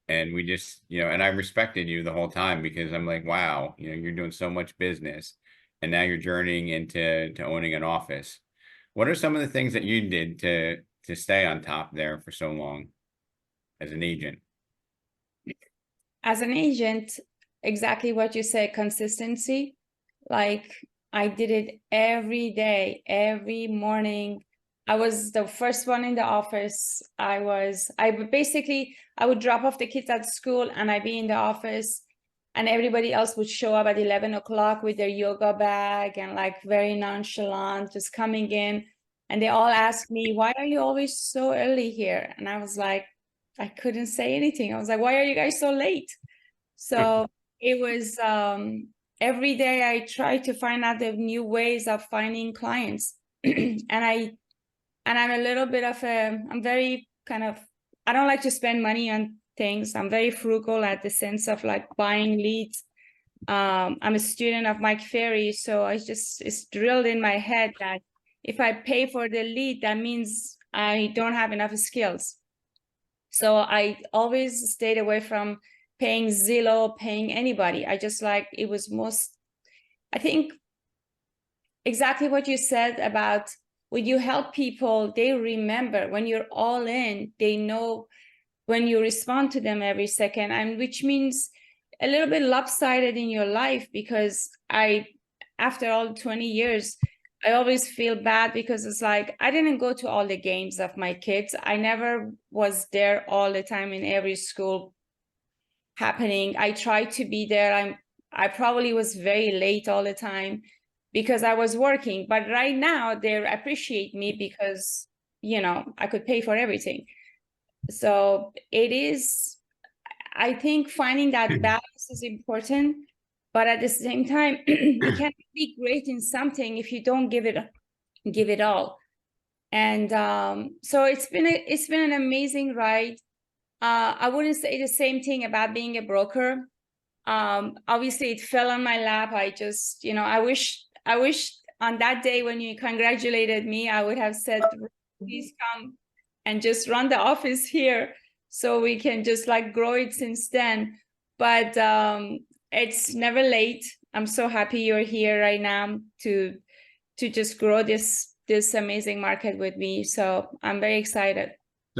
And we just, and I respected you the whole time because I'm like, wow, you're doing so much business and now you're journeying into owning an office. What are some of the things that you did to stay on top there for so long as an agent? As an agent, exactly what you say, consistency. Like I did it every day, every morning. I was the first one in the office. I would drop off the kids at school and I'd be in the office, and everybody else would show up at 11 o'clock with their yoga bag and like very nonchalant, just coming in. And they all asked me, why are you always so early here? And I was like, I couldn't say anything. I was like, why are you guys so late? So it was every day I try to find out the new ways of finding clients. And I'm a little bit of I'm very I don't like to spend money on things. I'm very frugal at the sense of like buying leads. I'm a student of Mike Ferry, so it's drilled in my head that if I pay for the lead, that means I don't have enough skills. So I always stayed away from paying Zillow, paying anybody. I just like, it was I think exactly what you said about when you help people, they remember when you're all in, they know when you respond to them every second, and which means a little bit lopsided in your life, because after all 20 years, I always feel bad because it's like, I didn't go to all the games of my kids. I never was there all the time in every school happening. I tried to be there. I probably was very late all the time because I was working. But right now they appreciate me because, I could pay for everything. So it is, I think finding that balance is important. But at the same time, you can't be great in something if you don't give it all. And so it's been an amazing ride. I wouldn't say the same thing about being a broker. Obviously it fell on my lap. I just, I wish on that day when you congratulated me, I would have said, please come and just run the office here so we can just like grow it since then. But it's never late. I'm so happy you're here right now to just grow this amazing market with me. So I'm very excited.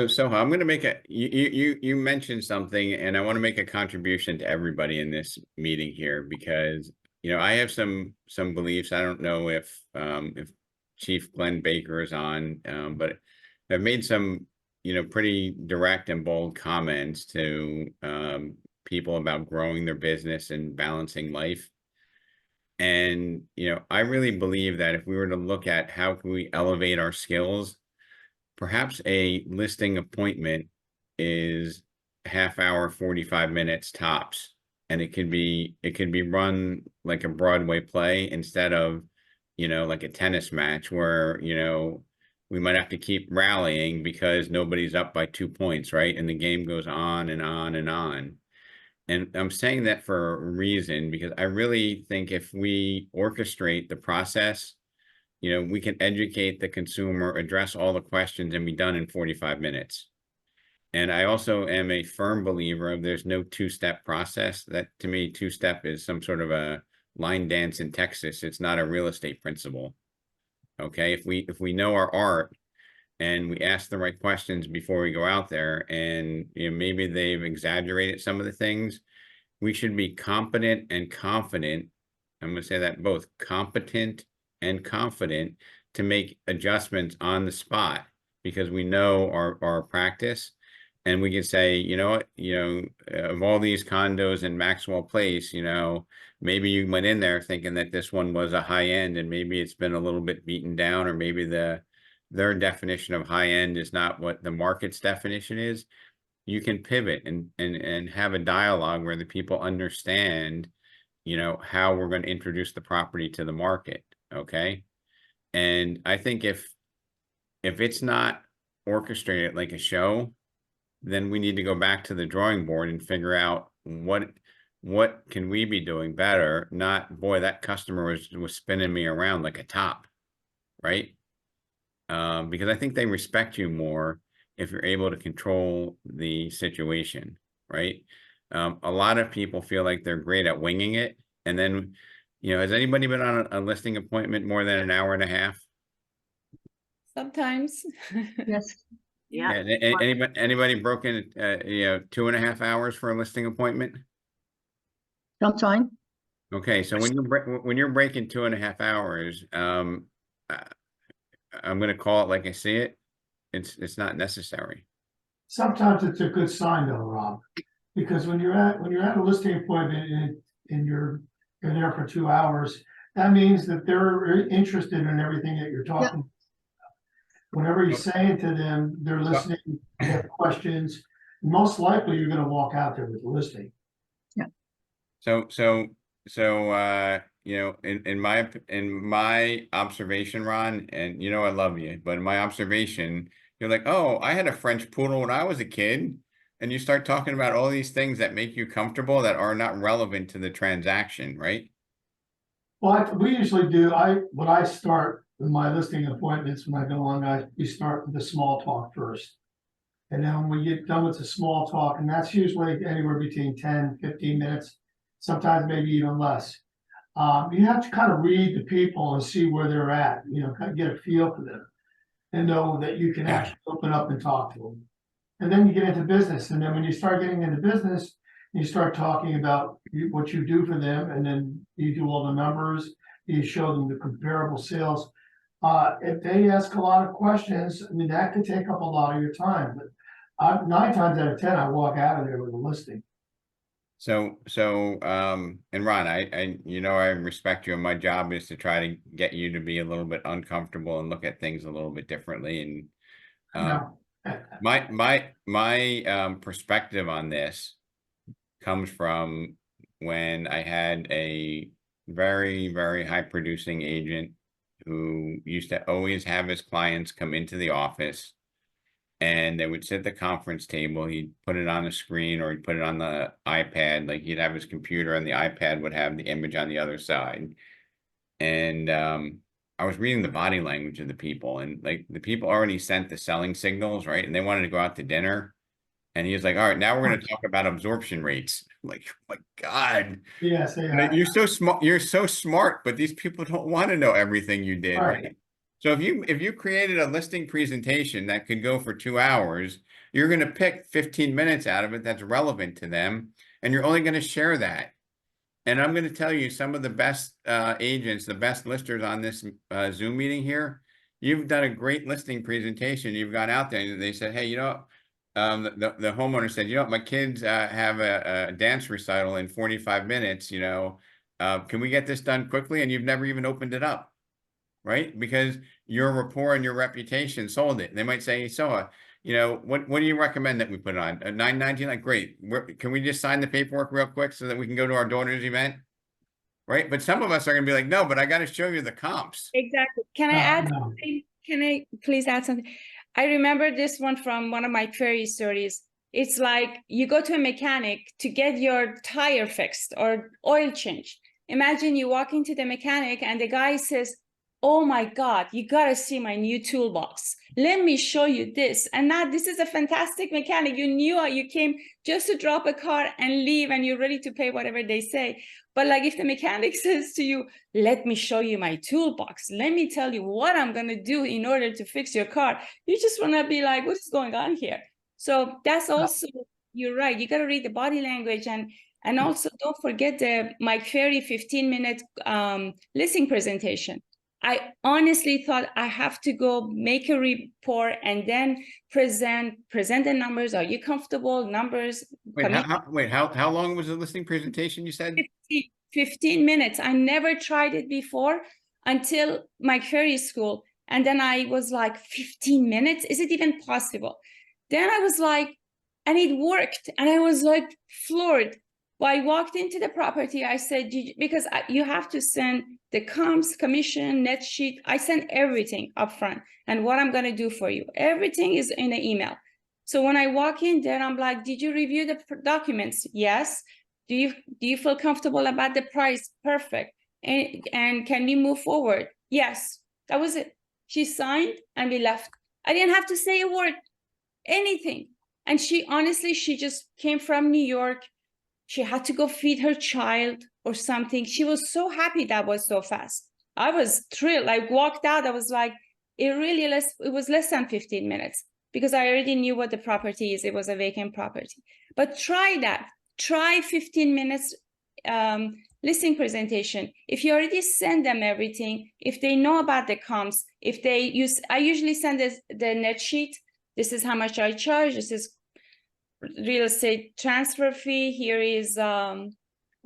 So I'm going to make you mentioned something, and I want to make a contribution to everybody in this meeting here, because I have some beliefs. I don't know if Chief Glenn Baker is on, but I've made some pretty direct and bold comments to people about growing their business and balancing life. And I really believe that if we were to look at how can we elevate our skills, perhaps a listing appointment is half hour, 45 minutes tops. And it could be run like a Broadway play instead of, like a tennis match where, we might have to keep rallying because nobody's up by 2 points, right? And the game goes on and on and on. And I'm saying that for a reason, because I really think if we orchestrate the process, we can educate the consumer, address all the questions, and be done in 45 minutes. And I also am a firm believer of there's no two-step process. That to me, two-step is some sort of a line dance in Texas. It's not a real estate principle. Okay, if we know our art and we ask the right questions before we go out there, and maybe they've exaggerated some of the things, we should be competent and confident. I'm going to say that both competent and confident to make adjustments on the spot, because we know our practice, and we can say, what, of all these condos in Maxwell Place, maybe you went in there thinking that this one was a high end, and maybe it's been a little bit beaten down, or maybe their definition of high end is not what the market's definition is. You can pivot and have a dialogue where the people understand, how we're going to introduce the property to the market. Okay. And I think if it's not orchestrated like a show, then we need to go back to the drawing board and figure out what what can we be doing better? Not, boy, that customer was spinning me around like a top, right? Because I think they respect you more if you're able to control the situation, right? A lot of people feel like they're great at winging it. And then, has anybody been on a listing appointment more than an hour and a half? Sometimes. Yes. Yeah. Anybody broken, 2.5 hours for a listing appointment? Sometime. Okay, so when you're breaking 2.5 hours, I'm going to call it like I see it. It's not necessary. Sometimes it's a good sign though, Rob, because when you're at a listing appointment and you're there for 2 hours, that means that they're interested in everything that you're talking. Whenever you're saying to them, they're listening, they have questions, most likely you're gonna walk out there with the listing. So, in my observation, Ron, and I love you, but in my observation, you're like, oh, I had a French poodle when I was a kid, and you start talking about all these things that make you comfortable that are not relevant to the transaction, right? Well, we usually do, when I start with my listing appointments, when I go on, we start with the small talk first. And then when we get done with the small talk, and that's usually anywhere between 10, 15 minutes, sometimes maybe even less. You have to kind of read the people and see where they're at, kind of get a feel for them and know that you can actually open up and talk to them. And then you get into business. And then when you start getting into business, you start talking about what you do for them. And then you do all the numbers, you show them the comparable sales. If they ask a lot of questions, I mean, that could take up a lot of your time. But 9 times out of 10, I walk out of there with a listing. So, and Ron, I respect you, and my job is to try to get you to be a little bit uncomfortable and look at things a little bit differently. And my perspective on this comes from when I had a very, very high producing agent who used to always have his clients come into the office. And they would sit at the conference table, he'd put it on the screen or he'd put it on the iPad, like he'd have his computer and the iPad would have the image on the other side. And I was reading the body language of the people, and like the people already sent the selling signals, right? And they wanted to go out to dinner. And he was like, all right, now we're going to talk about absorption rates. I'm like, oh my God. Yes, You're so smart. You're so smart, but these people don't want to know everything you did, right? So if you created a listing presentation that could go for 2 hours, you're going to pick 15 minutes out of it that's relevant to them, and you're only going to share that. And I'm going to tell you, some of the best agents, the best listers on this Zoom meeting here, you've done a great listing presentation. You've gone out there and they said, hey, the homeowner said, my kids have a dance recital in 45 minutes, can we get this done quickly? And you've never even opened it up, right? Because your rapport and your reputation sold it. They might say, so, what do you recommend that we put on? A $9.99? Like, great. Can we just sign the paperwork real quick so that we can go to our daughter's event? Right? But some of us are going to be like, no, but I got to show you the comps. Exactly. Can I add something? Can I please add something? I remember this one from one of my query stories. It's like you go to a mechanic to get your tire fixed or oil changed. Imagine you walk into the mechanic and the guy says, oh my God, you got to see my new toolbox. Let me show you this. And now this is a fantastic mechanic. You knew you came just to drop a car and leave, and you're ready to pay whatever they say. But like if the mechanic says to you, let me show you my toolbox, let me tell you what I'm going to do in order to fix your car, you just want to be like, what is going on here? So that's also, you're right. You got to read the body language, and also don't forget my query 15-minute listing presentation. I honestly thought I have to go make a report and then present the numbers. Are you comfortable? Numbers. How long was the listing presentation you said? 15 minutes. I never tried it before until my query school. And then I was like, 15 minutes? Is it even possible? Then I was like, and it worked. And I was like floored. Well, I walked into the property. I said, because you have to send the comps, commission, net sheet. I send everything up front and what I'm going to do for you. Everything is in the email. So when I walk in there, I'm like, did you review the documents? Yes. Do you feel comfortable about the price? Perfect. And can we move forward? Yes. That was it. She signed and we left. I didn't have to say a word, anything. And she honestly, she just came from New York. She had to go feed her child or something. She was so happy that was so fast. I was thrilled. I walked out. I was like, it was less than 15 minutes because I already knew what the property is. It was a vacant property. But try that. Try 15 minutes listing presentation. If you already send them everything, if they know about the comps, if they use, I usually send the net sheet. This is how much I charge. This is real estate transfer fee. Here is Well,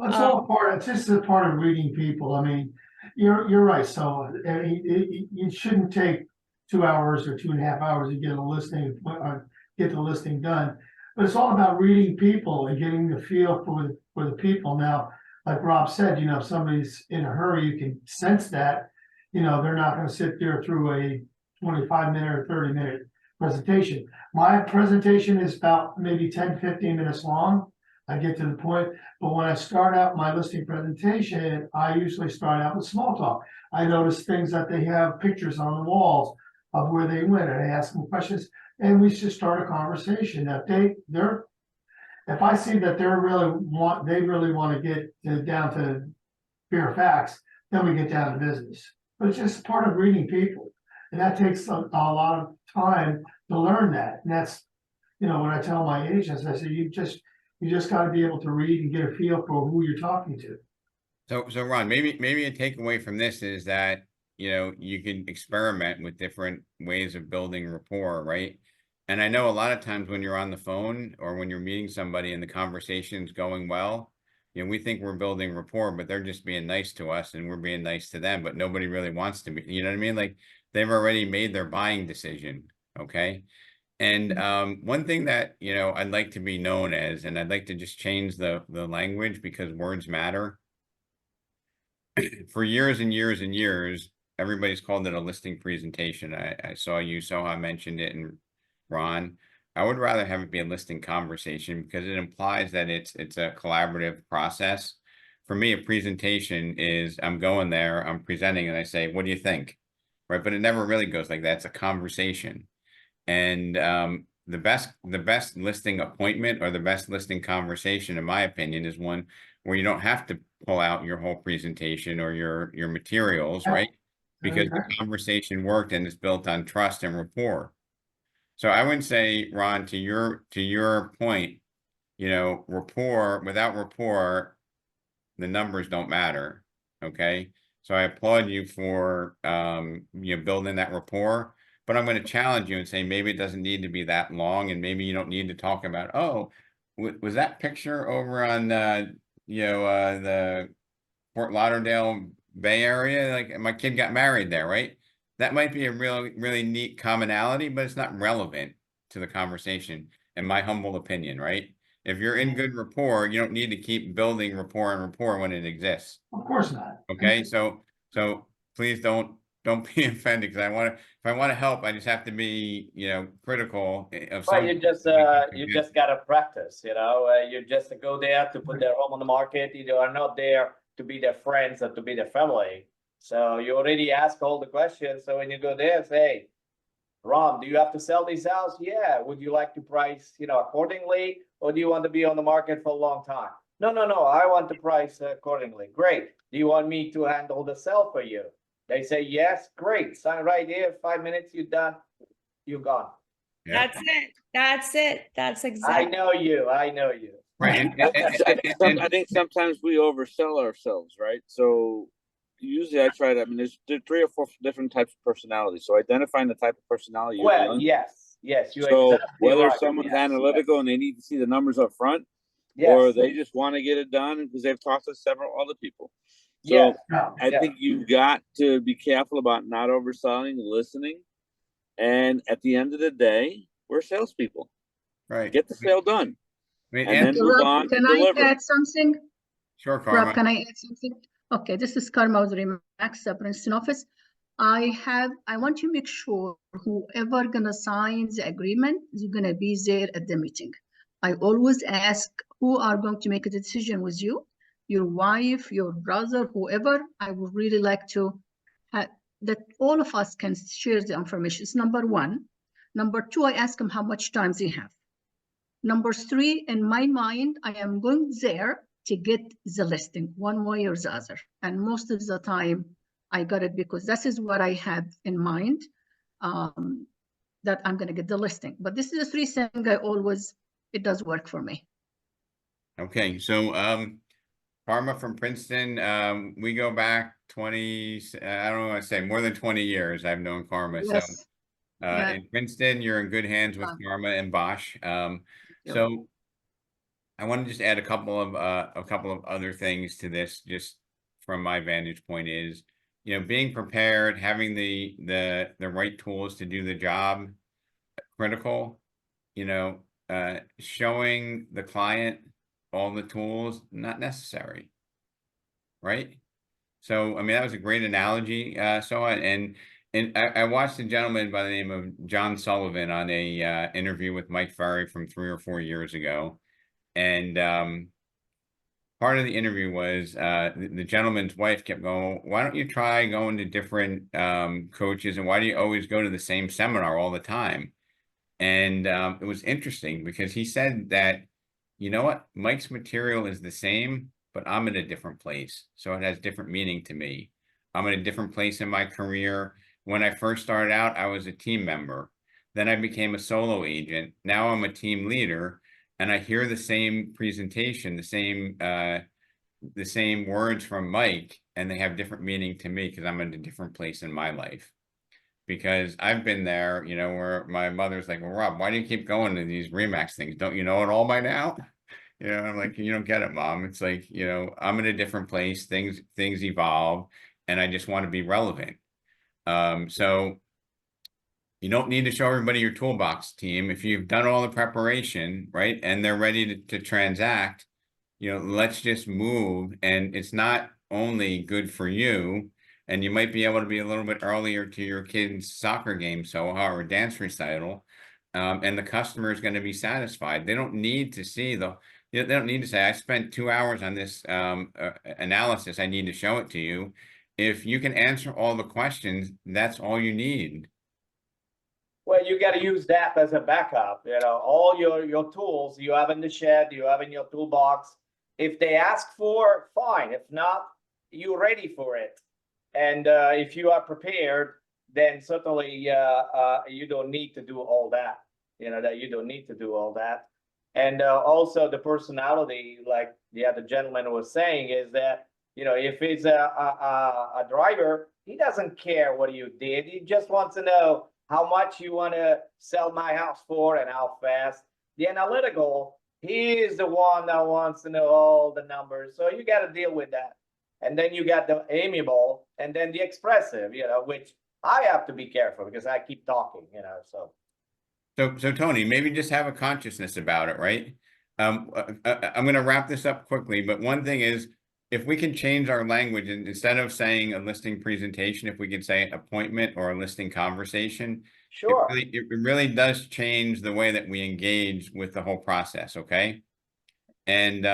it's all part, it's just a part of reading people. I mean, you're right. So I mean, it shouldn't take 2 hours or 2.5 hours to get a listing, get the listing done. But it's all about reading people and getting the feel for the people. Now, like Rob said, if somebody's in a hurry, you can sense that, they're not going to sit there through a 25-minute or 30-minute presentation. My presentation is about maybe 10, 15 minutes long. I get to the point, but when I start out my listing presentation, I usually start out with small talk. I notice things that they have pictures on the walls of where they went, and I ask them questions, and we just start a conversation. That if I see that they really want to get down to bare facts, then we get down to business. But it's just part of reading people, and that takes a lot of time to learn that. And that's, when I tell my agents, I say, you just got to be able to read and get a feel for who you're talking to. So Ron, maybe a takeaway from this is that, you can experiment with different ways of building rapport, right? And I know a lot of times when you're on the phone or when you're meeting somebody and the conversation's going well, we think we're building rapport, but they're just being nice to us and we're being nice to them, but nobody really wants to be, you know what I mean? Like they've already made their buying decision. Okay. And one thing that, I'd like to be known as, and I'd like to just change the language because words matter. For years and years and years, everybody's called it a listing presentation. I saw you, Soha mentioned it, and Ron. I would rather have it be a listing conversation because it implies that it's a collaborative process. For me, a presentation is I'm going there, I'm presenting, and I say, what do you think? Right? But it never really goes like that. It's a conversation. And the best listing appointment or the best listing conversation, in my opinion, is one where you don't have to pull out your whole presentation or your materials, right? Because the conversation worked and it's built on trust and rapport. So I would say, Ron, to your point, rapport, without rapport, the numbers don't matter. Okay. So I applaud you for building that rapport. But I'm going to challenge you and say maybe it doesn't need to be that long, and maybe you don't need to talk about, oh, was that picture over on the Fort Lauderdale Bay Area? Like my kid got married there, right? That might be a really neat commonality, but it's not relevant to the conversation, in my humble opinion, right? If you're in good rapport, you don't need to keep building rapport and rapport when it exists. Of course not. Okay, so please don't be offended, because if I want to help, I just have to be, critical of Well, some. you just gotta practice, you just go there to put their home on the market. You are not there to be their friends or to be their family. So you already ask all the questions. So when you go there, say, Ron, do you have to sell this house? Yeah. Would you like to price, accordingly, or do you want to be on the market for a long time? No. I want to price accordingly. Great. Do you want me to handle the sell for you? They say yes. Great. Sign right here. 5 minutes. You're done. You're gone. Yeah. That's it. That's exactly. I know you. Right. I think sometimes we oversell ourselves, right? So usually I try to, there's 3 or 4 different types of personalities. So identifying the type of personality you're Well, dealing. yes. You're So exactly whether right. someone's analytical and they need to see the numbers up front, Yes. or they just want to get it done because they've talked to several other people. So Yes. I think you've got to be careful about not overselling, listening. And at the end of the day, we're salespeople. Right. Get the sale done. And then move on Can to I deliver. add something? Sure, Karma. Rob, can I add something? Okay, this is Karma with Remax, Princeton office. I want to make sure whoever gonna sign the agreement is gonna be there at the meeting. I always ask who are going to make a decision with you, your wife, your brother, whoever. I would really like to have that all of us can share the information. It's number one. Number two, I ask them how much time they have. Number three, in my mind, I am going there to get the listing one way or the other. And most of the time, I got it because this is what I have in mind, that I'm going to get the listing. But this is the three things I always, it does work for me. Okay, so Karma from Princeton, we go back 20, I don't want to say more than 20 years I've known Karma. Yes. So Yeah. in Princeton, you're in good hands with Karma and Bosch. So I want to just add a couple of other things to this, just from my vantage point is, you know, being prepared, having the right tools to do the job, critical, you know, showing the client all the tools, not necessary, right? So, I mean, that was a great analogy, and I watched a gentleman by the name of John Sullivan on a interview with Mike Ferry from 3 or 4 years ago. And part of the interview was the gentleman's wife kept going, why don't you try going to different coaches, and why do you always go to the same seminar all the time? And it was interesting because he said that, you know what, Mike's material is the same, but I'm in a different place. So it has different meaning to me. I'm in a different place in my career. When I first started out, I was a team member. Then I became a solo agent. Now I'm a team leader, and I hear the same presentation, the same words from Mike, and they have different meaning to me because I'm in a different place in my life. Because I've been there, you know, where my mother's like, well, Rob, why do you keep going to these Remax things? Don't you know it all by now? You know, I'm like, you don't get it, Mom. It's like, you know, I'm in a different place. Things evolve, and I just want to be relevant. So you don't need to show everybody your toolbox, team. If you've done all the preparation, right, and they're ready to transact, you know, let's just move. And it's not only good for you, and you might be able to be a little bit earlier to your kid's soccer game, or dance recital, and the customer is going to be satisfied. They don't need to see they don't need to say, I spent 2 hours on this analysis. I need to show it to you. If you can answer all the questions, that's all you need. Well, you got to use that as a backup. You know, all your tools you have in the shed, you have in your toolbox. If they ask for, fine. If not, you're ready for it. And if you are prepared, then certainly you don't need to do all that. You know, that you don't need to do all that. And also the personality, like the other gentleman was saying, is that, you know, if it's a driver, he doesn't care what you did. He just wants to know how much you want to sell my house for and how fast. The analytical, he is the one that wants to know all the numbers. So you got to deal with that. And then you got the amiable, and then the expressive, you know, which I have to be careful because I keep talking, you know, so. So Tony, maybe just have a consciousness about it, right? I'm going to wrap this up quickly, but one thing is, if we can change our language, and instead of saying a listing presentation, if we could say appointment or a listing conversation, sure, it really does change the way that we engage with the whole process. Okay. And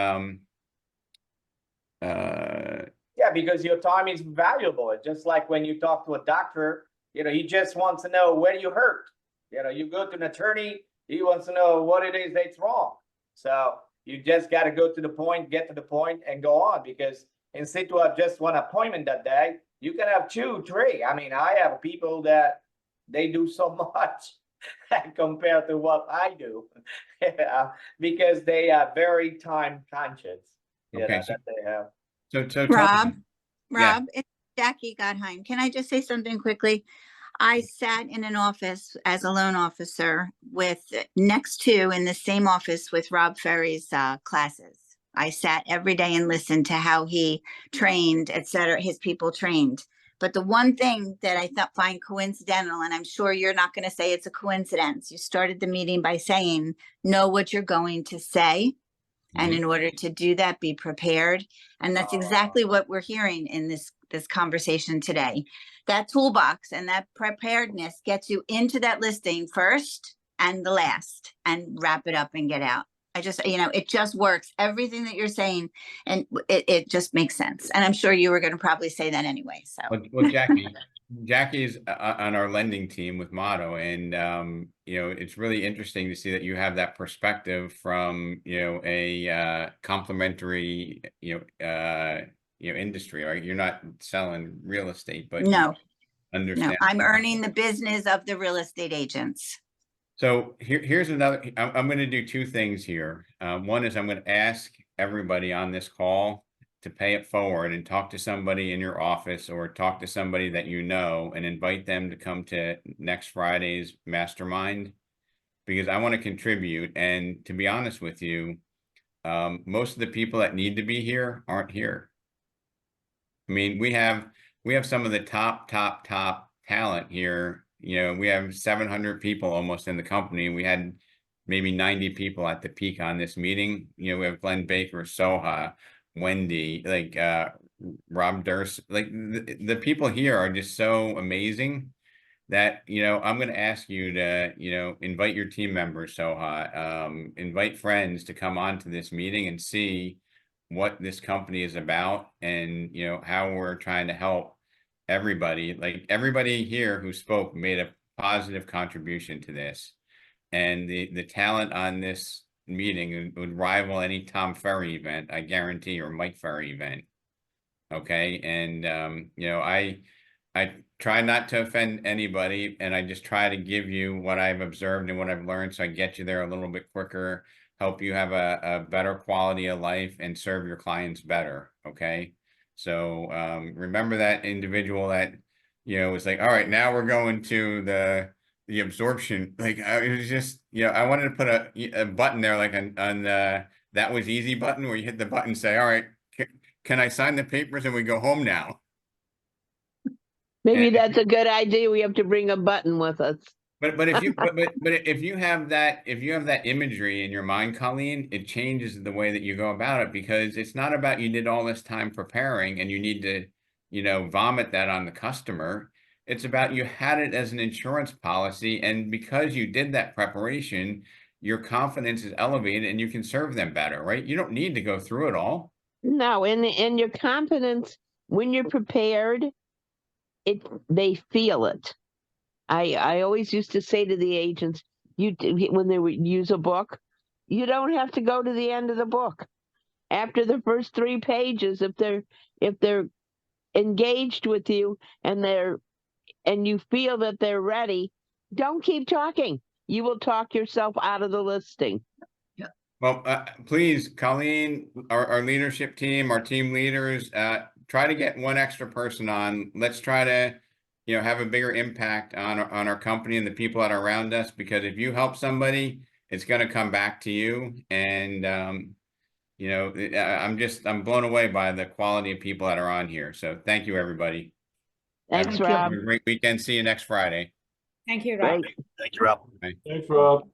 yeah, because your time is valuable. It's just like when you talk to a doctor, you know, he just wants to know where you hurt. You know, you go to an attorney, he wants to know what it is that's wrong. So you just got to go to the point, get to the point, and go on. Because instead to have just one appointment that day, you can have 2, 3. I mean, I have people that they do so much compared to what I do, because they are very time conscious. Okay, that they have. So Rob, Tony, yeah. it's Jackie Godheim. Can I just say something quickly? I sat in an office as a loan officer next to in the same office with Rob Ferry's classes. I sat every day and listened to how he trained, et cetera, his people trained. But the one thing that I find coincidental, and I'm sure you're not going to say it's a coincidence, you started the meeting by saying, know what you're going to say. And in order to do that, be prepared. And that's exactly what we're hearing in this conversation today. That toolbox and that preparedness gets you into that listing first and the last, and wrap it up and get out. I just, it just works. Everything that you're saying, and it just makes sense. And I'm sure you were going to probably say that anyway. So Well, Jackie's on our lending team with Motto, and it's really interesting to see that you have that perspective from a complementary industry. Right? You're not selling real estate, but no, understand. I'm earning the business of the real estate agents. So here's another. I'm going to do two things here. One is I'm going to ask everybody on this call to pay it forward and talk to somebody in your office or talk to somebody that you know and invite them to come to next Friday's Mastermind, because I want to contribute. And to be honest with you, most of the people that need to be here aren't here. I mean, we have some of the top talent here. We have 700 people almost in the company. We had maybe 90 people at the peak on this meeting. We have Glenn Baker, Soha, Wendy, like Rob Durst. Like the people here are just so amazing that I'm going to ask you to invite your team members, Soha, invite friends to come on to this meeting and see what this company is about, and how we're trying to help everybody. Like everybody here who spoke made a positive contribution to this, and the talent on this meeting would rival any Tom Ferry event, I guarantee, or Mike Ferry event. Okay, and I try not to offend anybody, and I just try to give you what I've observed and what I've learned, so I get you there a little bit quicker, help you have a better quality of life, and serve your clients better. Okay, so remember that individual that was like, all right, now we're going to the absorption. Like it was just I wanted to put a button there, like on the that was easy button, where you hit the button and say, all right, can I sign the papers and we go home now? Maybe that's a good idea. We have to bring a button with us. But if you but if you have that imagery in your mind, Colleen, it changes the way that you go about it, because it's not about you did all this time preparing and you need to vomit that on the customer. It's about you had it as an insurance policy, and because you did that preparation, your confidence is elevated and you can serve them better, right? You don't need to go through it all. No, and your confidence, when you're prepared, they feel it. I always used to say to the agents, when they would use a book, you don't have to go to the end of the book. After the first 3 pages, if they're engaged with you and you feel that they're ready, don't keep talking. You will talk yourself out of the listing. Well, please, Colleen, our leadership team, our team leaders, try to get one extra person on. Let's try to, have a bigger impact on our company and the people that are around us, because if you help somebody, it's going to come back to you. And, I'm blown away by the quality of people that are on here. So thank you, everybody. Thanks, Rob. Have a great weekend. See you next Friday. Thank you, Rob. Great. Thank you, Rob. Bye. Thanks, Rob.